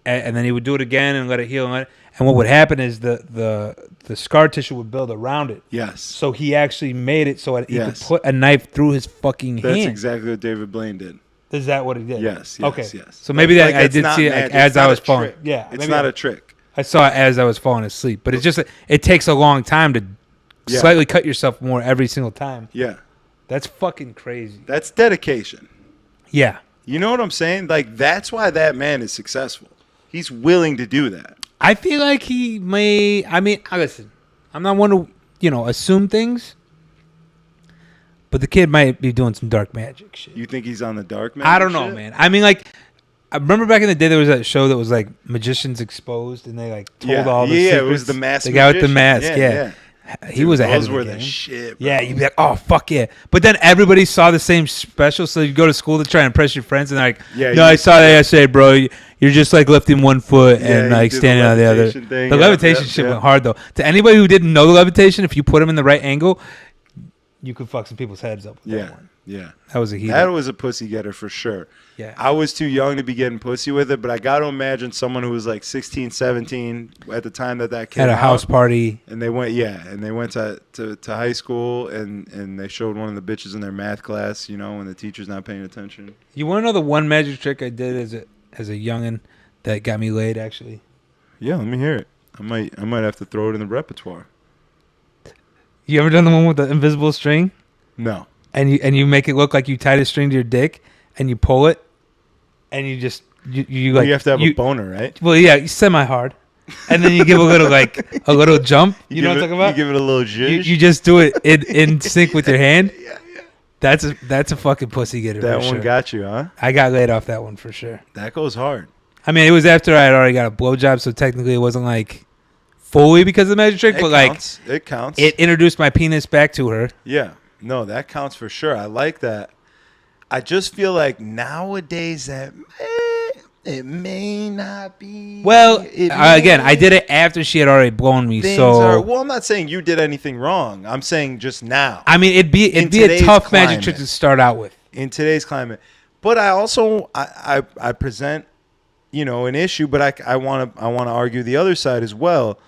then he would do it again and let it heal, and what would happen is the scar tissue would build around it. Yes. So he actually made it so he Yes. could put a knife through his fucking That's hand. exactly what David Blaine did. Is that what he did? Yes. Okay. Yes. So maybe Like, I it's did not see it magic. as It's I not was a falling. trick. Yeah. It's maybe not a trick. I saw it as I was falling asleep, but it's just it takes a long time to slightly cut yourself more every single time. Yeah. That's fucking crazy. That's dedication. Yeah. You know what I'm saying? Like, that's why that man is successful. He's willing to do that. I feel like he may. I mean, listen, I'm not one to assume things, but the kid might be doing some dark magic shit. You think he's on the dark magic I don't know, shit? man. I mean, like, I remember back in the day there was that show that was like Magicians Exposed, and they like told all the secrets. it was the mask. The guy with the mask, magician. yeah. He was ahead Those of the were game. the shit, bro. Yeah, you'd be like, oh, fuck yeah. But then everybody saw the same special, so you go to school to try and impress your friends, and they're like, I saw that yesterday, bro. You're just like lifting one foot and you like did the standing on the other. levitation thing. The levitation shit went hard, though. To anybody who didn't know the levitation, if you put them in the right angle, you could fuck some people's heads up with that one. Yeah. That was a heat. That was a pussy getter for sure. Yeah. I was too young to be getting pussy with it, but I got to imagine someone who was like 16, 17 at the time that came At a out, house party. and they went to high school and they showed one of the bitches in their math class, when the teacher's not paying attention. You want to know the one magic trick I did as a youngin' that got me laid, actually? Yeah, let me hear it. I might have to throw it in the repertoire. You ever done the one with the invisible string? No. And you make it look like you tied a string to your dick and you pull it and you just you like You have to have a boner, right? Well, yeah, you semi hard, and then you give a little jump. You know what I'm talking about? You give it a little zhuzh. You just do it in sync with your hand. Yeah. That's a fucking pussy getter. That for one sure. got you, huh? I got laid off that one for sure. That goes hard. I mean, it was after I had already got a blowjob, so technically it wasn't like fully because of the magic trick, but counts. It counts. It introduced my penis back to her. Yeah. No, that counts for sure. I like that. I just feel like nowadays that it may not be. Well, again, I did it after she had already blown me. Well, I'm not saying you did anything wrong. I'm saying just now. I mean, it'd be a tough magic trick to start out with in today's climate. But I also I present an issue, but I want to argue the other side as well.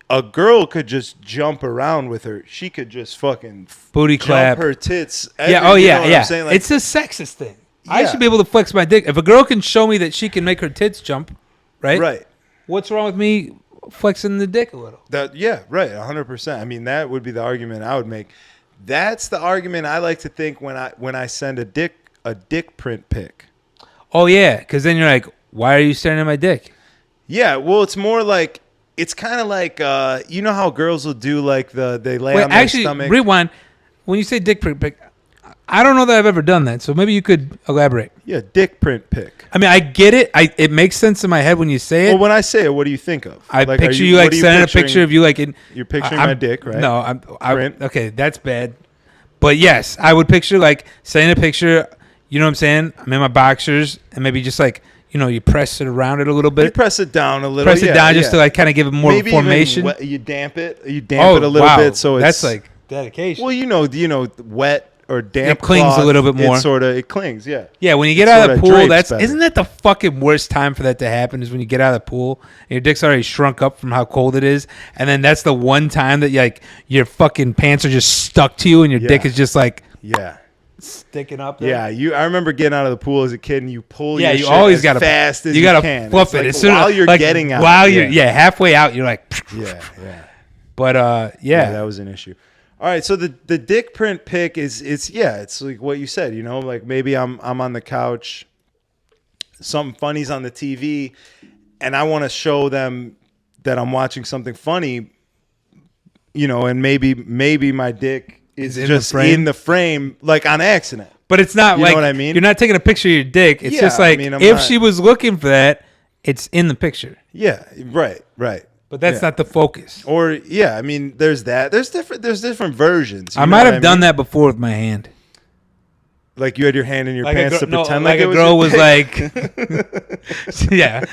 A girl could just jump around with her. She could just fucking booty clap her tits. Yeah. Oh yeah. Yeah. Like, it's a sexist thing. Yeah. I should be able to flex my dick. If a girl can show me that she can make her tits jump, right? Right. What's wrong with me flexing the dick a little? Right. 100%. I mean, that would be the argument I would make. That's the argument I like to think when I send a dick print pic. Oh yeah, because then you're like, why are you staring at my dick? Yeah. Well, it's more like. It's kind of like, you know how girls will do like they lay on their stomach. Rewind. When you say dick print pic, I don't know that I've ever done that. So maybe you could elaborate. Yeah, dick print pic. I mean, I get it. It makes sense in my head when you say it. Well, when I say it, what do you think of? I picture you like sending a picture of you like in. You're picturing my dick, right? No, okay, that's bad. But yes, I would picture like sending a picture. You know what I'm saying? I'm in my boxers and maybe just like. You press it around it a little bit. You press it down a little. Press it down just to like kind of give it more maybe formation. Even you damp it. You damp it a little bit, so that's like dedication. Well, wet or damp. It clings cloth, a little bit more. It clings. Yeah. Yeah, when you get out of the pool, isn't that the fucking worst time for that to happen? Is when you get out of the pool and your dick's already shrunk up from how cold it is, and then that's the one time that like your fucking pants are just stuck to you and your dick is just like. Yeah. sticking up there. Yeah, I remember getting out of the pool as a kid, and you pull. Yeah, your you shit always as got to fast as you you gotta can. fluff It's it like as soon while you're getting out. While you're halfway out, you're like. Yeah. But Yeah, that was an issue. All right, so the dick print pic is it's like what you said, like maybe I'm on the couch, something funny's on the TV, and I want to show them that I'm watching something funny, and maybe my dick is just in the frame like on accident. But it's not you know what I mean? You're not taking a picture of your dick. It's just like if she was looking for that, it's in the picture. Yeah, right. But that's not the focus. Or there's that. There's different versions. I might have done that before with my hand. Like you had your hand in your pants to pretend like it a was girl your was dick. like, yeah.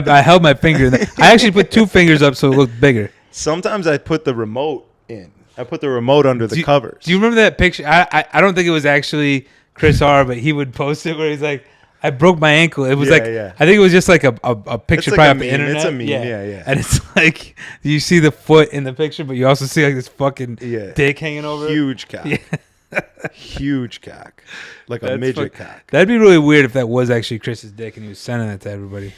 I held my finger. I actually put 2 fingers up so it looked bigger. Sometimes I put the remote in. I put the remote under the covers. Do you remember that picture? I don't think it was actually Chris R, but he would post it where he's like, I broke my ankle. It was I think it was just like a picture like probably a off the meme. internet. It's a meme, yeah. And it's like you see the foot in the picture, but you also see like this fucking dick hanging over. Huge cock. Yeah. Huge cock. Like a midget cock. That'd be really weird if that was actually Chris's dick and he was sending it to everybody.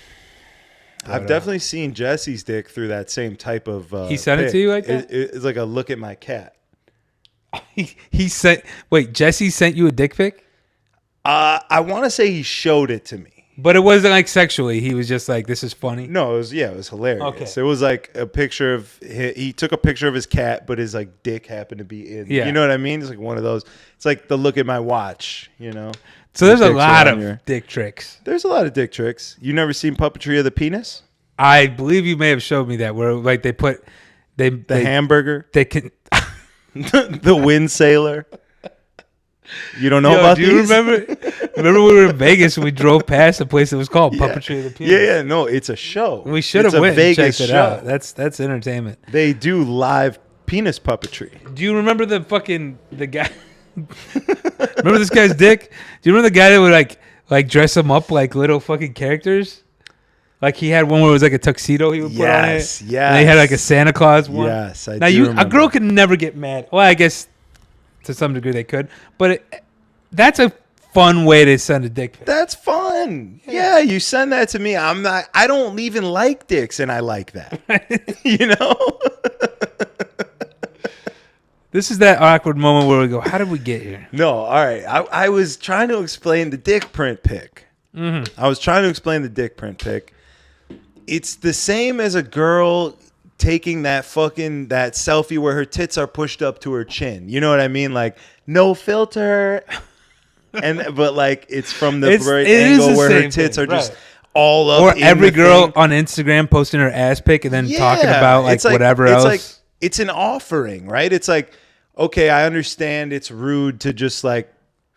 I've definitely seen Jesse's dick through that same type of he sent it to you like that? It's like a look at my cat. He sent... Wait, Jesse sent you a dick pic? I want to say he showed it to me. But it wasn't like sexually. He was just like, this is funny. No, it was hilarious. Okay. It was like a picture of... He took a picture of his cat, but his like dick happened to be in. Yeah. You know what I mean? It's like one of those... It's like the look at my watch, So there's a lot of dick tricks. There's a lot of dick tricks. You never seen Puppetry of the Penis? I believe you may have showed me that where like they put... The hamburger? They can... The wind sailor? You don't know about do you these? remember we were in Vegas and we drove past a place that was called Puppetry of the Penis? Yeah, no, it's a show. We should have went and checked it out. That's entertainment. They do live penis puppetry. Do you remember the guy? Remember this guy's dick? Do you remember the guy that would like dress him up like little fucking characters? Like he had one where it was like a tuxedo he would put on it. Yes. And he had like a Santa Claus one. Yes, I now do remember. A girl could never get mad. Well, I guess to some degree they could, but that's a fun way to send a dick pic. That's fun. Yeah, you send that to me. I don't even like dicks, and I like that. This is that awkward moment where we go, how did we get here? No, all right. I was trying to explain the dick print pic. Mm-hmm. I was trying to explain the dick print pic. It's the same as a girl taking that selfie where her tits are pushed up to her chin. You know what I mean? Like no filter, but like it's from the right angle where her tits are just all up. Or every girl on Instagram posting her ass pic and then talking about like whatever else. Like it's an offering, right? It's like, okay, I understand it's rude to just like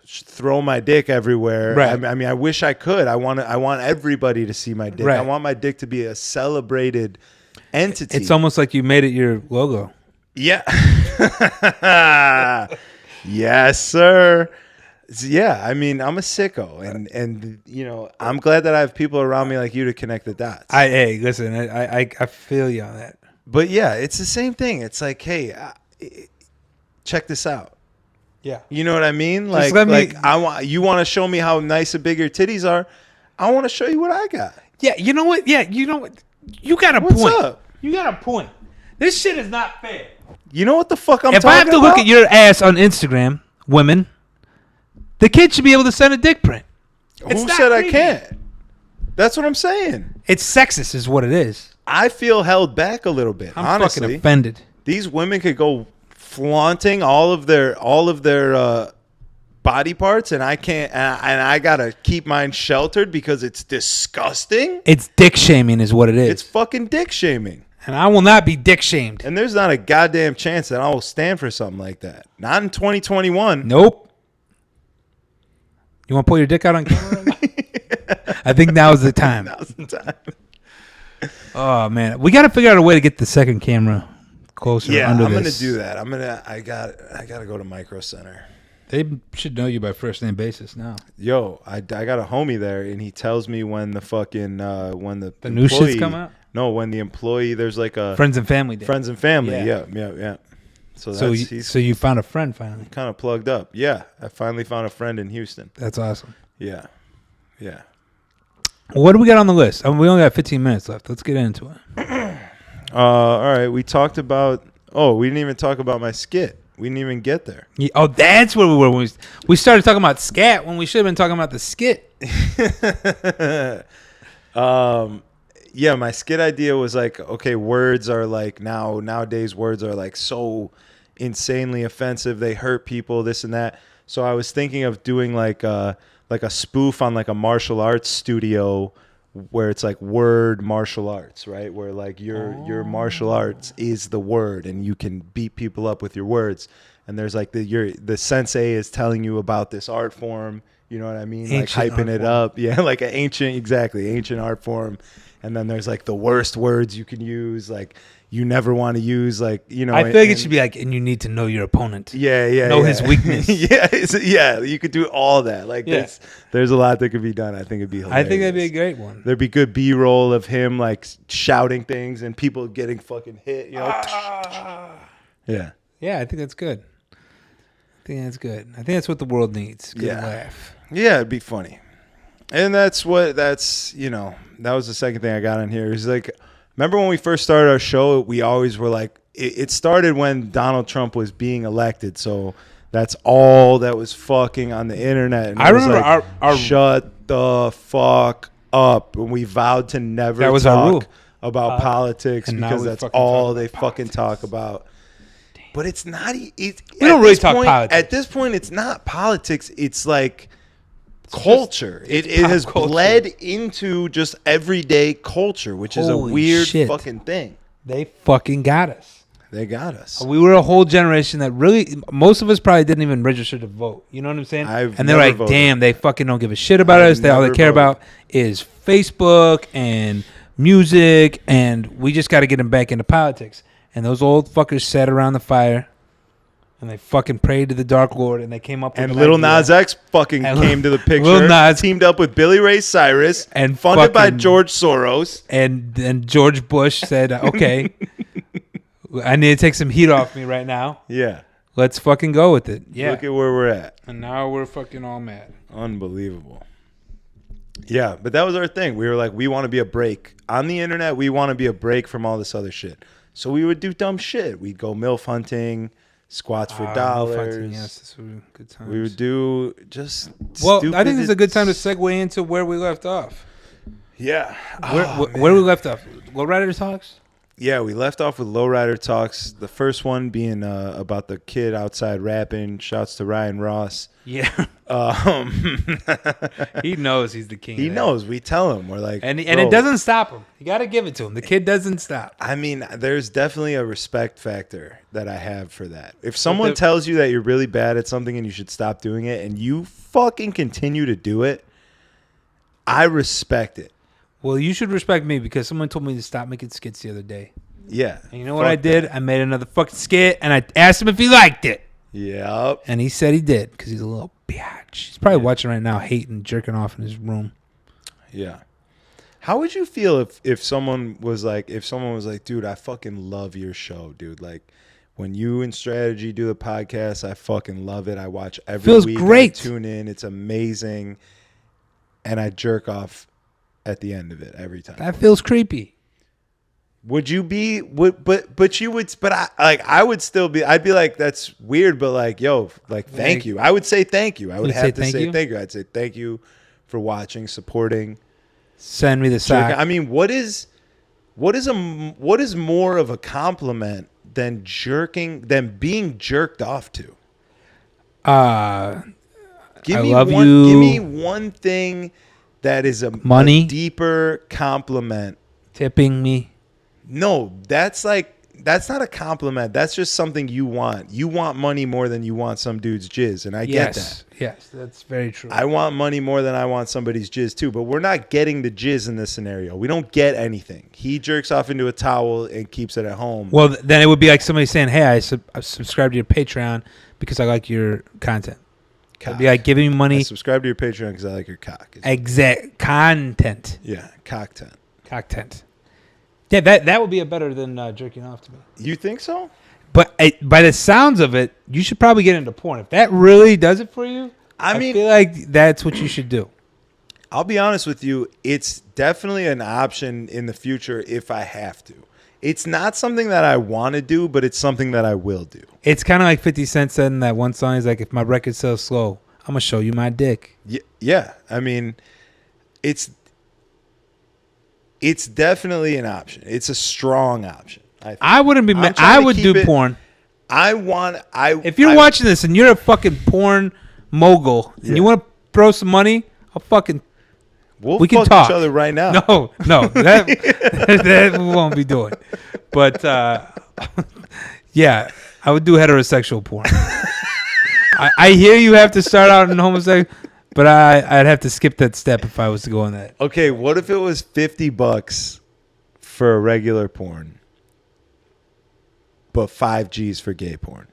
throw my dick everywhere. Right. I mean, I wish I could. I want everybody to see my dick. Right. I want my dick to be a celebrated entity. It's almost like you made it your logo. Yeah. Yes, sir. Yeah, I mean, I'm a sicko, and I'm glad that I have people around me like you to connect the dots. Hey, listen, I feel you on that. But yeah, it's the same thing. It's like, hey, check this out. Yeah, you know what I mean? Just You want to show me how nice and big your titties are. I want to show you what I got. Yeah, you know what? Yeah, you know what? You got a What's point. Up? You got a point. This shit is not fair. You know what the fuck I'm talking If about? I have to look at your ass on Instagram, women, the kid should be able to send a dick print. Who said I can't? That's what I'm saying. It's sexist is what it is. I feel held back a little bit. I'm honestly fucking offended. These women could go flaunting all of their body parts, and I can't, and I gotta keep mine sheltered because it's disgusting. It's dick shaming is what it is. It's fucking dick shaming. And I will not be dick shamed. And there's not a goddamn chance that I will stand for something like that. Not in 2021. Nope. You want to pull your dick out on camera? I think now is the time. Now's the time. Oh man, we got to figure out a way to get the second camera closer. Yeah, under I'm this. gonna do that. I gotta go to Micro Center. They should know you by first name basis now. Yo, I got a homie there, and he tells me when the fucking when the new shits come out. No, when the employee, there's like a Friends and Family Day. Friends and Family. Yeah. So you found a friend finally. Kind of plugged up. Yeah, I finally found a friend in Houston. That's awesome. Yeah. What do we got on the list? We only got 15 minutes left. Let's get into it. All right. We talked about. Oh, we didn't even talk about my skit. We didn't even get there. Yeah, oh, that's where we were. When we started talking about scat when we should have been talking about the skit. Yeah, my skit idea was like, okay, words are like nowadays words are like so insanely offensive. They hurt people, this and that. So I was thinking of doing like a spoof on like a martial arts studio where it's like word martial arts, right? Where like your martial arts is the word and you can beat people up with your words. And there's like the sensei is telling you about this art form, you know what I mean? Ancient like hyping art it form. up. Yeah, like an ancient art form. And then there's like the worst words you can use, like you never want to use, like, you know. I feel like it should be like, and you need to know your opponent. Yeah. Know his weakness. Yeah, you could do all that. Like there's a lot that could be done. I think it'd be hilarious. I think that'd be a great one. There'd be good B-roll of him like shouting things and people getting fucking hit, you know. Yeah. Yeah, I think that's good. I think that's what the world needs. Good laugh. Yeah, it'd be funny. And that was the second thing I got on here. Is like, remember when we first started our show, we always were like, it started when Donald Trump was being elected. So that's all that was fucking on the internet. And I remember like, our shut the fuck up. And we vowed to never That was our rule. about politics and because now we that's fucking all talk they about fucking politics. talk about. But it's not. We don't really talk politics. At this point, it's not politics. It's like culture. It has culture. bled into just everyday culture, which is a Holy weird shit. fucking thing. They fucking got us. They got us. We were a whole generation that really, most of us probably didn't even register to vote. You know what I'm saying? I've and they're never like, voted. damn, they fucking don't give a shit about us. All they never care voted. about is Facebook and music, and we just got to get them back into politics. And those old fuckers sat around the fire, and they fucking prayed to the Dark Lord, and they came up with And an Lil idea. Nas X fucking And came to the picture. Lil Nas teamed up with Billy Ray Cyrus and funded by fucking- George Soros. And George Bush said, okay, I need to take some heat off me right now. Yeah. Let's fucking go with it. Yeah. Look at where we're at. And now we're fucking all mad. Unbelievable. Yeah, but that was our thing. We were like, we want to be a break. On the internet, we want to be a break from all this other shit. So we would do dumb shit. We'd go MILF hunting, squats for dollars. Yes, this would be good times. We would do just Well, stupid. I think this is a good time to segue into where we left off. Yeah. Where we left off? Lowrider Talks? Yeah, we left off with Lowrider Talks. The first one being about the kid outside rapping. Shouts to Ryan Ross. Yeah. He knows he's the king. He of that. knows. We tell him. We're like, And bro, it doesn't stop him. You got to give it to him. The kid doesn't stop. I mean, there's definitely a respect factor that I have for that. If someone tells you that you're really bad at something and you should stop doing it and you fucking continue to do it, I respect it. Well, you should respect me because someone told me to stop making skits the other day. Yeah. And you know what I did? I made another fucking skit and I asked him if he liked it. Yep. And he said he did because he's a little bitch. He's probably watching right now, hating, jerking off in his room. Yeah. How would you feel if someone was like, dude, I fucking love your show, dude. Like, when you and Strategy do the podcast, I fucking love it. I watch every Feels week. great. I tune in. It's amazing. And I jerk off at the end of it every time. That feels creepy. Would you be? But you would. But I would still be. I'd be like, that's weird. But like, yo, like, thank you. I would say thank you. I would have to say thank you. I'd say thank you for watching, supporting. Send me the sock. I mean, what is more of a compliment than being jerked off to? Give me one thing that is a deeper compliment. Tipping me. No, that's not a compliment. That's just something you want. You want money more than you want some dude's jizz, and I get that. Yes, that's very true. I want money more than I want somebody's jizz too, but we're not getting the jizz in this scenario. We don't get anything. He jerks off into a towel and keeps it at home. Well, then it would be like somebody saying, hey, I subscribed to your Patreon because I like your content. It'd be like giving me money. I subscribe to your Patreon because I like your cock. Exact content. Yeah, cocktent. Yeah, that would be a better than jerking off to me. You think so? But by the sounds of it, you should probably get into porn. If that really does it for you, I feel like that's what you should do. I'll be honest with you. It's definitely an option in the future if I have to. It's not something that I want to do, but it's something that I will do. It's kind of like 50 Cent said in that one song. He's like, if my record sells slow, I'm going to show you my dick. Yeah. I mean, it's definitely an option. It's a strong option. I wouldn't be mad. I would do porn. If you're watching this and you're a fucking porn mogul and you want to throw some money, we can talk each other right now. No, that we won't be doing. But yeah, I would do heterosexual porn. I hear you have to start out in homosexual, but I'd have to skip that step if I was to go on that. Okay, what if it was $50 for a regular porn, but 5 G's for gay porn?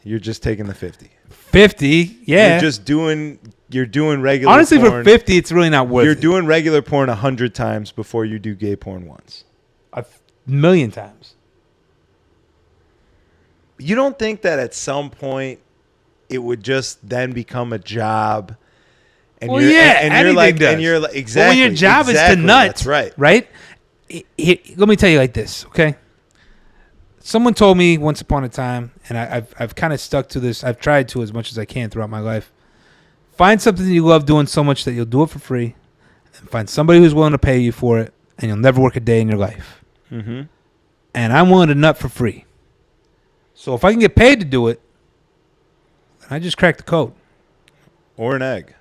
You're just taking the 50. 50, yeah. You're doing regular Honestly, porn. for 50, it's really not worth it. You're doing regular porn 100 times before you do gay porn once. 1,000,000 times. You don't think that at some point it would just then become a job? And well, anything does. And you're like, exactly. Well, when your job is to nut, that's right. Right? Let me tell you like this, okay? Someone told me once upon a time, and I've kind of stuck to this. I've tried to as much as I can throughout my life. Find something that you love doing so much that you'll do it for free, and find somebody who's willing to pay you for it, and you'll never work a day in your life. Mm-hmm. And I'm willing to nut for free. So if I can get paid to do it, I just crack the code. Or an egg.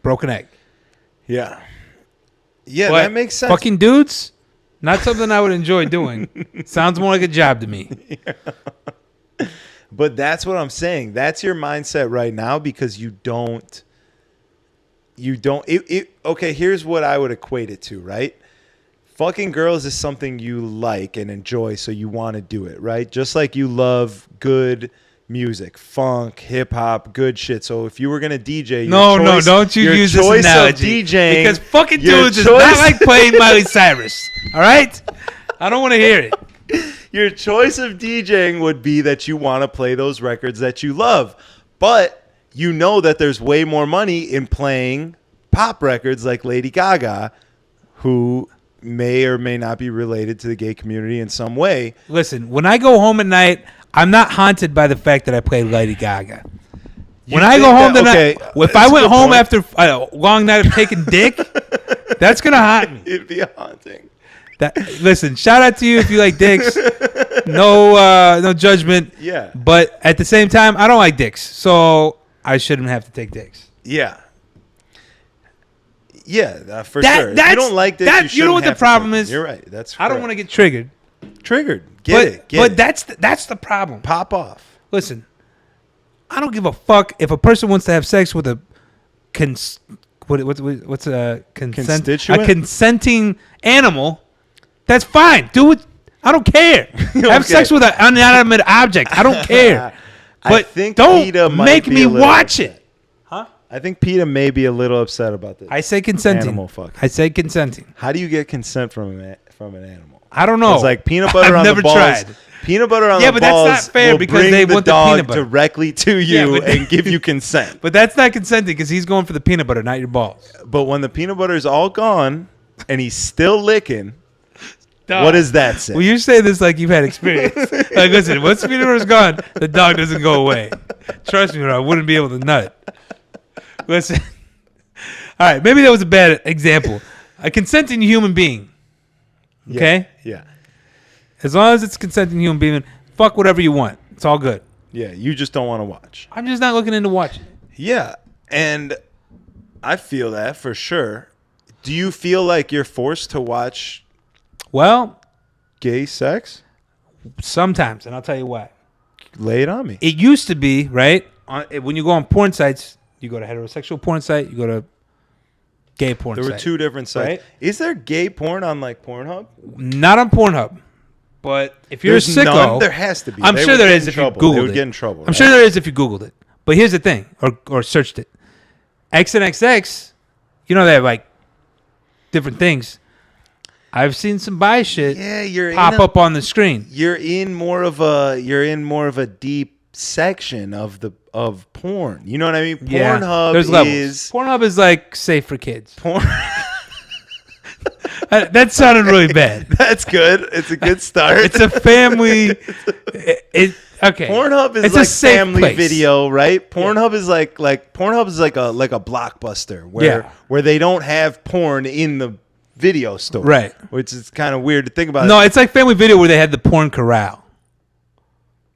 Broken egg. Yeah. Yeah, but that makes sense. Fucking dudes, not something I would enjoy doing. Sounds more like a job to me. Yeah. But that's what I'm saying. That's your mindset right now because you don't. Okay, here's what I would equate it to, right? Fucking girls is something you like and enjoy, so you want to do it, right? Just like you love good music, funk, hip hop, good shit. So if you were gonna DJ, don't you use this analogy? DJing, because fucking dudes is not like playing Miley Cyrus. All right, I don't want to hear it. Your choice of DJing would be that you want to play those records that you love, but you know that there's way more money in playing pop records like Lady Gaga, who may or may not be related to the gay community in some way. Listen, when I go home at night, I'm not haunted by the fact that I play Lady Gaga. When I go home tonight, if I went home after a long night of taking dick, that's going to haunt me. It'd be a haunting. Listen, shout out to you if you like dicks. No judgment. Yeah. But at the same time, I don't like dicks, so I shouldn't have to take dicks. Yeah. Yeah, for sure. If you don't like dicks, you know what the problem is? You're right. That's correct. I don't want to get triggered. Get it. That's the problem. Pop off. Listen, I don't give a fuck if a person wants to have sex with a what's a constituent? A consenting animal. That's fine. Do it. I don't care. Have sex with an inanimate object. I don't care. But I think don't PETA make me watch it. Huh? I think PETA may be a little upset about this. I say consenting. Animal fuck. I say consenting. How do you get consent from an animal? I don't know. It's like peanut butter on the balls. I've never tried. Peanut butter on the balls. Yeah, but that's not fair because they want the peanut butter directly to you and give you consent. But that's not consenting because he's going for the peanut butter, not your balls. But when the peanut butter is all gone and he's still licking, what does that say? Well, you say this like you've had experience. Like, listen, once the peanut butter's gone, the dog doesn't go away. Trust me, or I wouldn't be able to nut. Listen. All right, maybe that was a bad example. A consenting human being. Okay? Yeah. As long as it's a consenting human being, fuck whatever you want. It's all good. Yeah, you just don't want to watch. I'm just not looking into watching. Yeah, and I feel that for sure. Do you feel like you're forced to watch gay sex? Sometimes, and I'll tell you why. Lay it on me. It used to be, right? When you go on porn sites, you go to heterosexual porn site, you go to gay porn site. There were two different sites. Right? Is there gay porn on like Pornhub? Not on Pornhub. But if you're a sicko, none? There has to be. I'm sure there is if you Googled it. They would get in trouble. I'm sure there is if you Googled it. But here's the thing, or searched it. XNXX, you know they have like different things. I've seen some bi shit. Yeah, you're pop up on the screen. You're in more of a deep section of porn. You know what I mean? Yeah. Pornhub There's levels. Pornhub is like safe for kids. That sounded really bad. That's good. It's a good start. It's a family. Okay. Pornhub is it's like a safe family place. video, right? Pornhub is like Pornhub is like a Blockbuster where they don't have porn in the video store, right? Which is kind of weird to think about. No, it's like Family Video where they had the porn corral.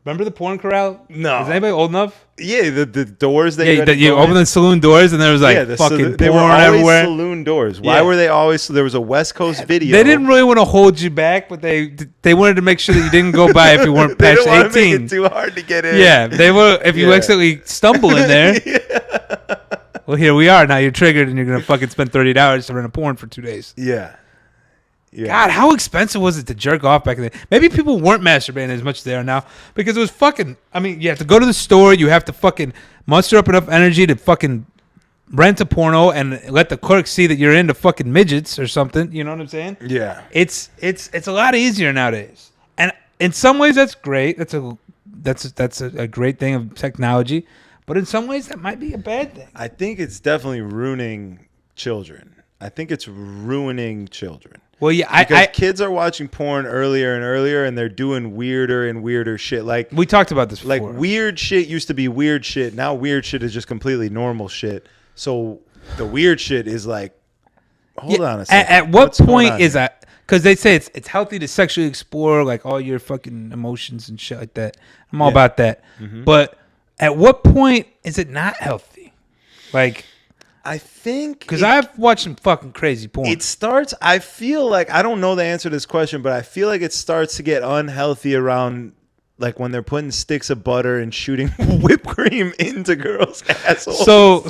Remember the porn corral? No. Is anybody old enough? Yeah, the doors that you open the saloon doors and there was like fucking they porn were always everywhere. Saloon doors. Why were they always? So there was a West Coast video. They didn't really want to hold you back, but they wanted to make sure that you didn't go by if you weren't they past didn't want 18. to make it too hard to get in. Yeah, they were. If you accidentally stumble in there, well, here we are. Now you're triggered and you're gonna fucking spend $30 to rent a porn for 2 days. Yeah. God, how expensive was it to jerk off back then? Maybe people weren't masturbating as much as they are now because it was fucking. I mean, you have to go to the store. You have to fucking muster up enough energy to fucking rent a porno and let the clerk see that you're into fucking midgets or something. You know what I'm saying? Yeah. It's a lot easier nowadays, and in some ways that's great. That's a great thing of technology, but in some ways that might be a bad thing. I think it's definitely ruining children. I think it's ruining children. Well, yeah, because kids are watching porn earlier and earlier, and they're doing weirder and weirder shit. Like we talked about this before. Like weird shit used to be weird shit. Now weird shit is just completely normal shit. So the weird shit is like, hold on a second. At what point is that? Because they say it's healthy to sexually explore like all your fucking emotions and shit like that. I'm all about that. Mm-hmm. But at what point is it not healthy? Like. I think because I've watched some fucking crazy porn. It starts. I feel like I don't know the answer to this question, but I feel like it starts to get unhealthy around like when they're putting sticks of butter and shooting whipped cream into girls' assholes.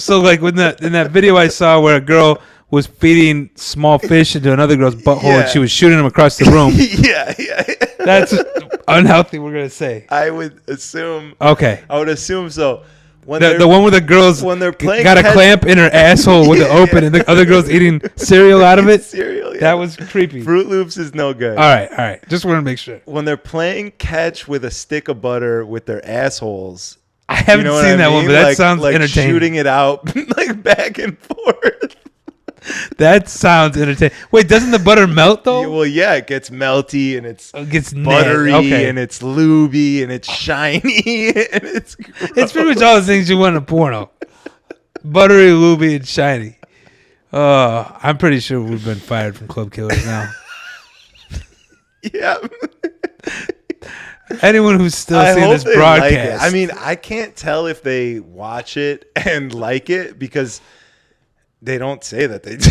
So like in that video I saw where a girl was feeding small fish into another girl's butthole and she was shooting them across the room. Yeah. That's unhealthy. We're gonna say. I would assume. Okay. I would assume so. The one where the girls got a clamp in her asshole with it open and the other girl's eating cereal out of it. Cereal, yeah. That was creepy. Fruit Loops is no good. All right. Just want to make sure. When they're playing catch with a stick of butter with their assholes. I haven't seen that one, but that sounds entertaining. Shooting it out like back and forth. That sounds entertaining. Wait, doesn't the butter melt though? Well, yeah, it gets melty and it gets buttery and it's lubey and it's shiny and it's gross. It's pretty much all the things you want in a porno. Buttery, lubey, and shiny. I'm pretty sure we've been fired from Club Killers now. Yeah. Anyone who's still seeing this broadcast. Like I mean, I can't tell if they watch it and like it because they don't say that they do.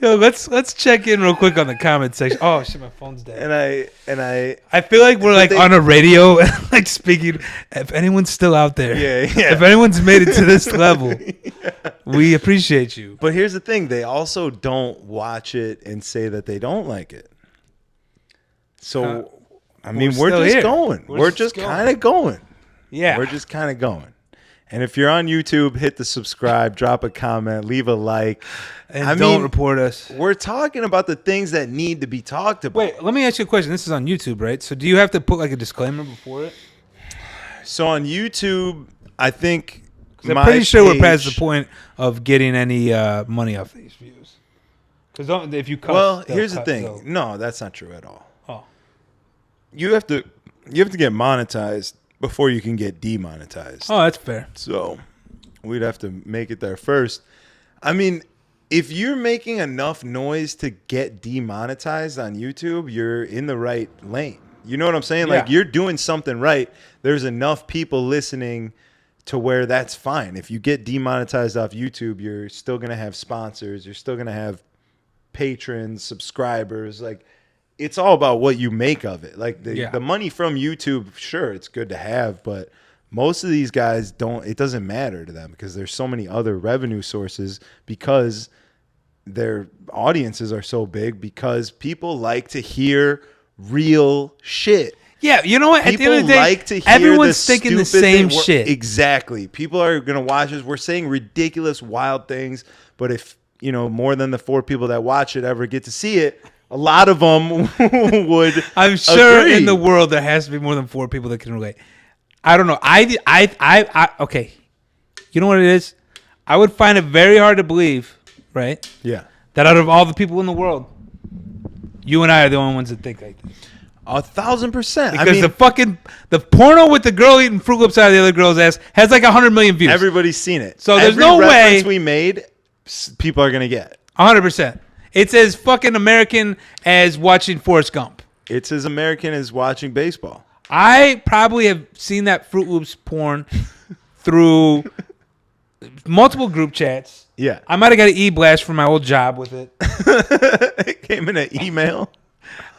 Yo, let's check in real quick on the comment section. Oh shit, my phone's dead. And I feel like we're like on a radio, like speaking. If anyone's still out there, yeah. If anyone's made it to this level, we appreciate you. But here's the thing: they also don't watch it and say that they don't like it. So, I mean, we're just going. We're just kind of going. Yeah, we're just kind of going. And if you're on YouTube, hit the subscribe, drop a comment, leave a like. And don't report us. We're talking about the things that need to be talked about. Wait, let me ask you a question. This is on YouTube, right? So do you have to put like a disclaimer before it? So on YouTube, I think I'm pretty sure we're past the point of getting any money off these views. Because if you cut, well, here's the thing. No, that's not true at all. Oh, you have to get monetized before you can get demonetized. Oh, that's fair. So we'd have to make it there first. I mean, if you're making enough noise to get demonetized on YouTube, you're in the right lane. You know what I'm saying? Yeah. Like you're doing something right. There's enough people listening to where that's fine. If you get demonetized off YouTube, you're still going to have sponsors. You're still going to have patrons, subscribers. Like it's all about what you make of it. Like the money from YouTube, sure, it's good to have, but most of these guys it doesn't matter to them because there's so many other revenue sources because their audiences are so big because people like to hear real shit. Yeah, you know what? At People the end of the day, like to hear everyone's thinking the same shit. Exactly. People are going to watch us. We're saying ridiculous, wild things, but if more than the 4 people that watch it ever get to see it, a lot of them would. I'm sure agree. in the world there has to be more than 4 people that can relate. I don't know. Okay. You know what it is? I would find it very hard to believe, right? Yeah. That out of all the people in the world, you and I are the only ones that think like this. 1,000%. Because the porno with the girl eating Fruit Loops out of the other girl's ass has like 100 million views. Everybody's seen it. So there's no way we made, people are gonna get 100%. It's as fucking American as watching Forrest Gump. It's as American as watching baseball. I probably have seen that Fruit Loops porn through multiple group chats. Yeah. I might have got an e-blast from my old job with it. It came in an email.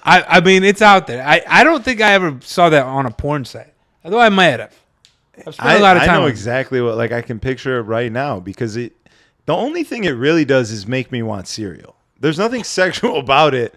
I mean, it's out there. I don't think I ever saw that on a porn site. Although I might have. I've spent a lot of time. I know exactly what, like, I can picture it right now because the only thing it really does is make me want cereal. There's nothing sexual about it.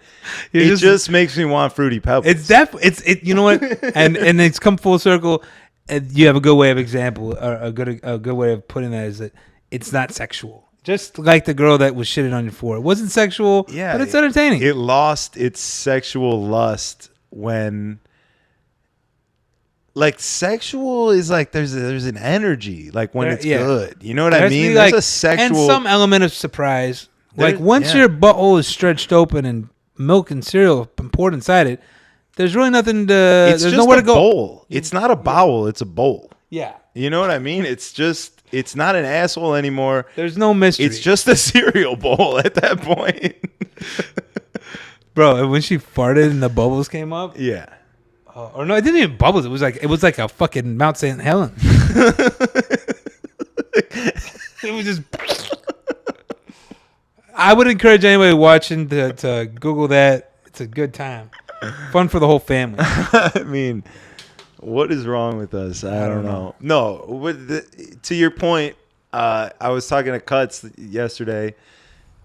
It just makes me want Fruity Pebbles. It's definitely, you know what? and it's come full circle. And you have a good way of example, or a good way of putting that is that it's not sexual. Just like the girl that was shitting on you for. It wasn't sexual, but it's entertaining. It lost its sexual lust when, like, sexual is like there's an energy, like when it's good. You know what I mean? There's a sexual and some element of surprise. Like once your butthole is stretched open and milk and cereal poured inside it, there's really nothing to. There's just nowhere to go. Bowl. It's not a bowel. It's a bowl. Yeah. You know what I mean? It's not an asshole anymore. There's no mystery. It's just a cereal bowl at that point. Bro, when she farted and the bubbles came up. Yeah. Or no, it didn't even bubbles. It was like a fucking Mount St. Helens. It was just. I would encourage anybody watching to Google that. It's a good time. Fun for the whole family. I mean, what is wrong with us? I don't know. No, to your point, I was talking to Cuts yesterday,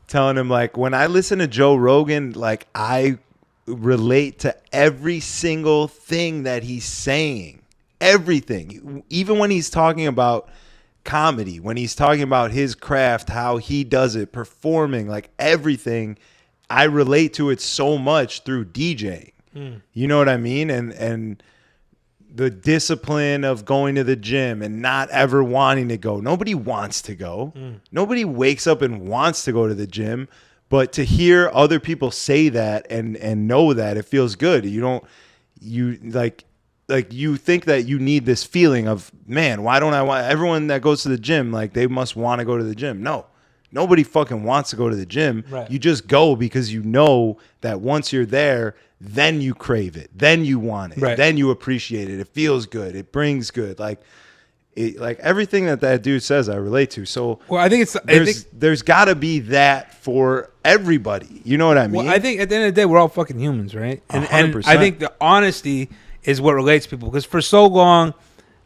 telling him, like, when I listen to Joe Rogan, like, I relate to every single thing that he's saying. Everything. Even when he's talking about comedy, when he's talking about his craft, how he does it, performing, like, everything, I relate to it so much through DJing. You know what I mean? And the discipline of going to the gym and not ever wanting to go. Nobody wants to go. Nobody wakes up and wants to go to the gym. But to hear other people say that and know that, it feels good. You think that you need this feeling of, man, why don't I want everyone that goes to the gym, like, they must want to go to the gym. No. Nobody fucking wants to go to the gym. Right. You just go because you know that once you're there, then you crave it. Then you want it. Right. Then you appreciate it. It feels good. It brings good. Like everything that dude says, I relate to. So well, I think there's got to be that for everybody. You know what I mean? Well, I think at the end of the day, we're all fucking humans, right? And 100%. I think the honesty is what relates people. Because for so long,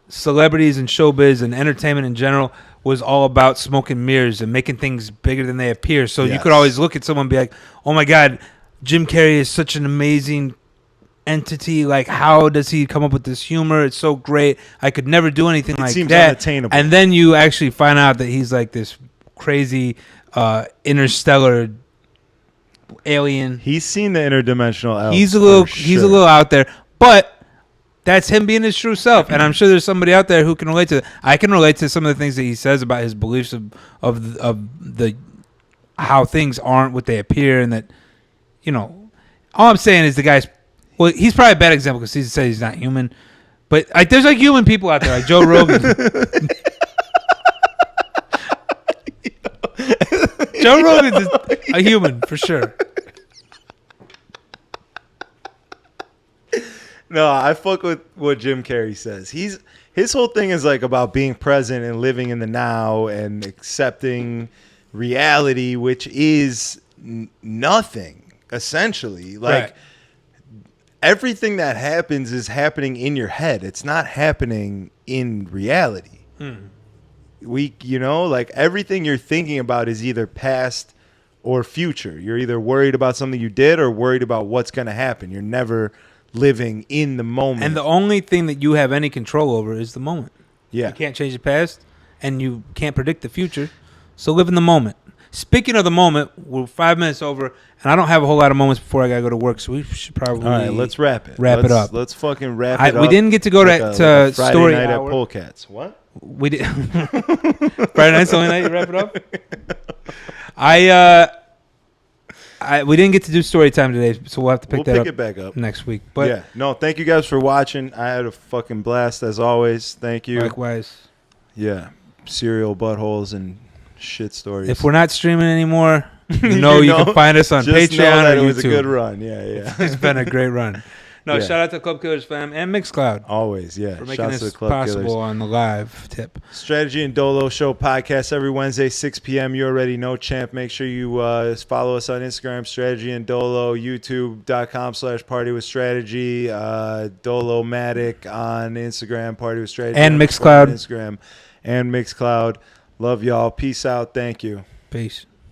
celebrities and showbiz and entertainment in general was all about smoke and mirrors and making things bigger than they appear. So you could always look at someone and be like, oh my God, Jim Carrey is such an amazing entity. Like, how does he come up with this humor? It's so great. I could never do anything like seems that. unattainable. And then you actually find out that he's like this crazy interstellar alien. He's seen the interdimensional elves. He's a little out there, but that's him being his true self. And I'm sure there's somebody out there who can relate to it. I can relate to some of the things that he says about his beliefs of the how things aren't what they appear, and that, you know, all I'm saying is the guy's, well, he's probably a bad example because he says he's not human, but like, there's like human people out there, like Joe Rogan. Joe Rogan is a human for sure. No, I fuck with what Jim Carrey says. His whole thing is like about being present and living in the now and accepting reality, which is nothing, essentially. Like, everything that happens is happening in your head. It's not happening in reality. Like, everything you're thinking about is either past or future. You're either worried about something you did or worried about what's going to happen. You're never living in the moment. And the only thing that you have any control over is the moment. Yeah. You can't change the past, and you can't predict the future. So live in the moment. Speaking of the moment, we're 5 minutes over, and I don't have a whole lot of moments before I gotta go to work, so we should probably. All right, let's wrap it. It up. Let's fucking wrap it up. We didn't get to go to Friday story night hour. at Polecats. What? We did. Friday night's the only night you wrap it up. We didn't get to do story time today, so we'll have to pick it back up next week. But yeah, no, thank you guys for watching. I had a fucking blast as always. Thank you. Likewise. Yeah, serial buttholes and shit stories. If we're not streaming anymore, you can find us on just Patreon know that or it was YouTube. a good run. Yeah. It's been a great run. No, Yeah. shout out to Club Killers fam and Mixcloud Always, yeah. for making Shouts to this the Club possible Killers. on the live tip. Strategy and Dolo Show podcast every Wednesday, 6 p.m. You already know, champ. Make sure you follow us on Instagram, Strategy and Dolo, YouTube.com/partywithstrategy, Dolomatic on Instagram, Party with Strategy. And on Mixcloud. Instagram, and Mixcloud. Love y'all. Peace out. Thank you. Peace.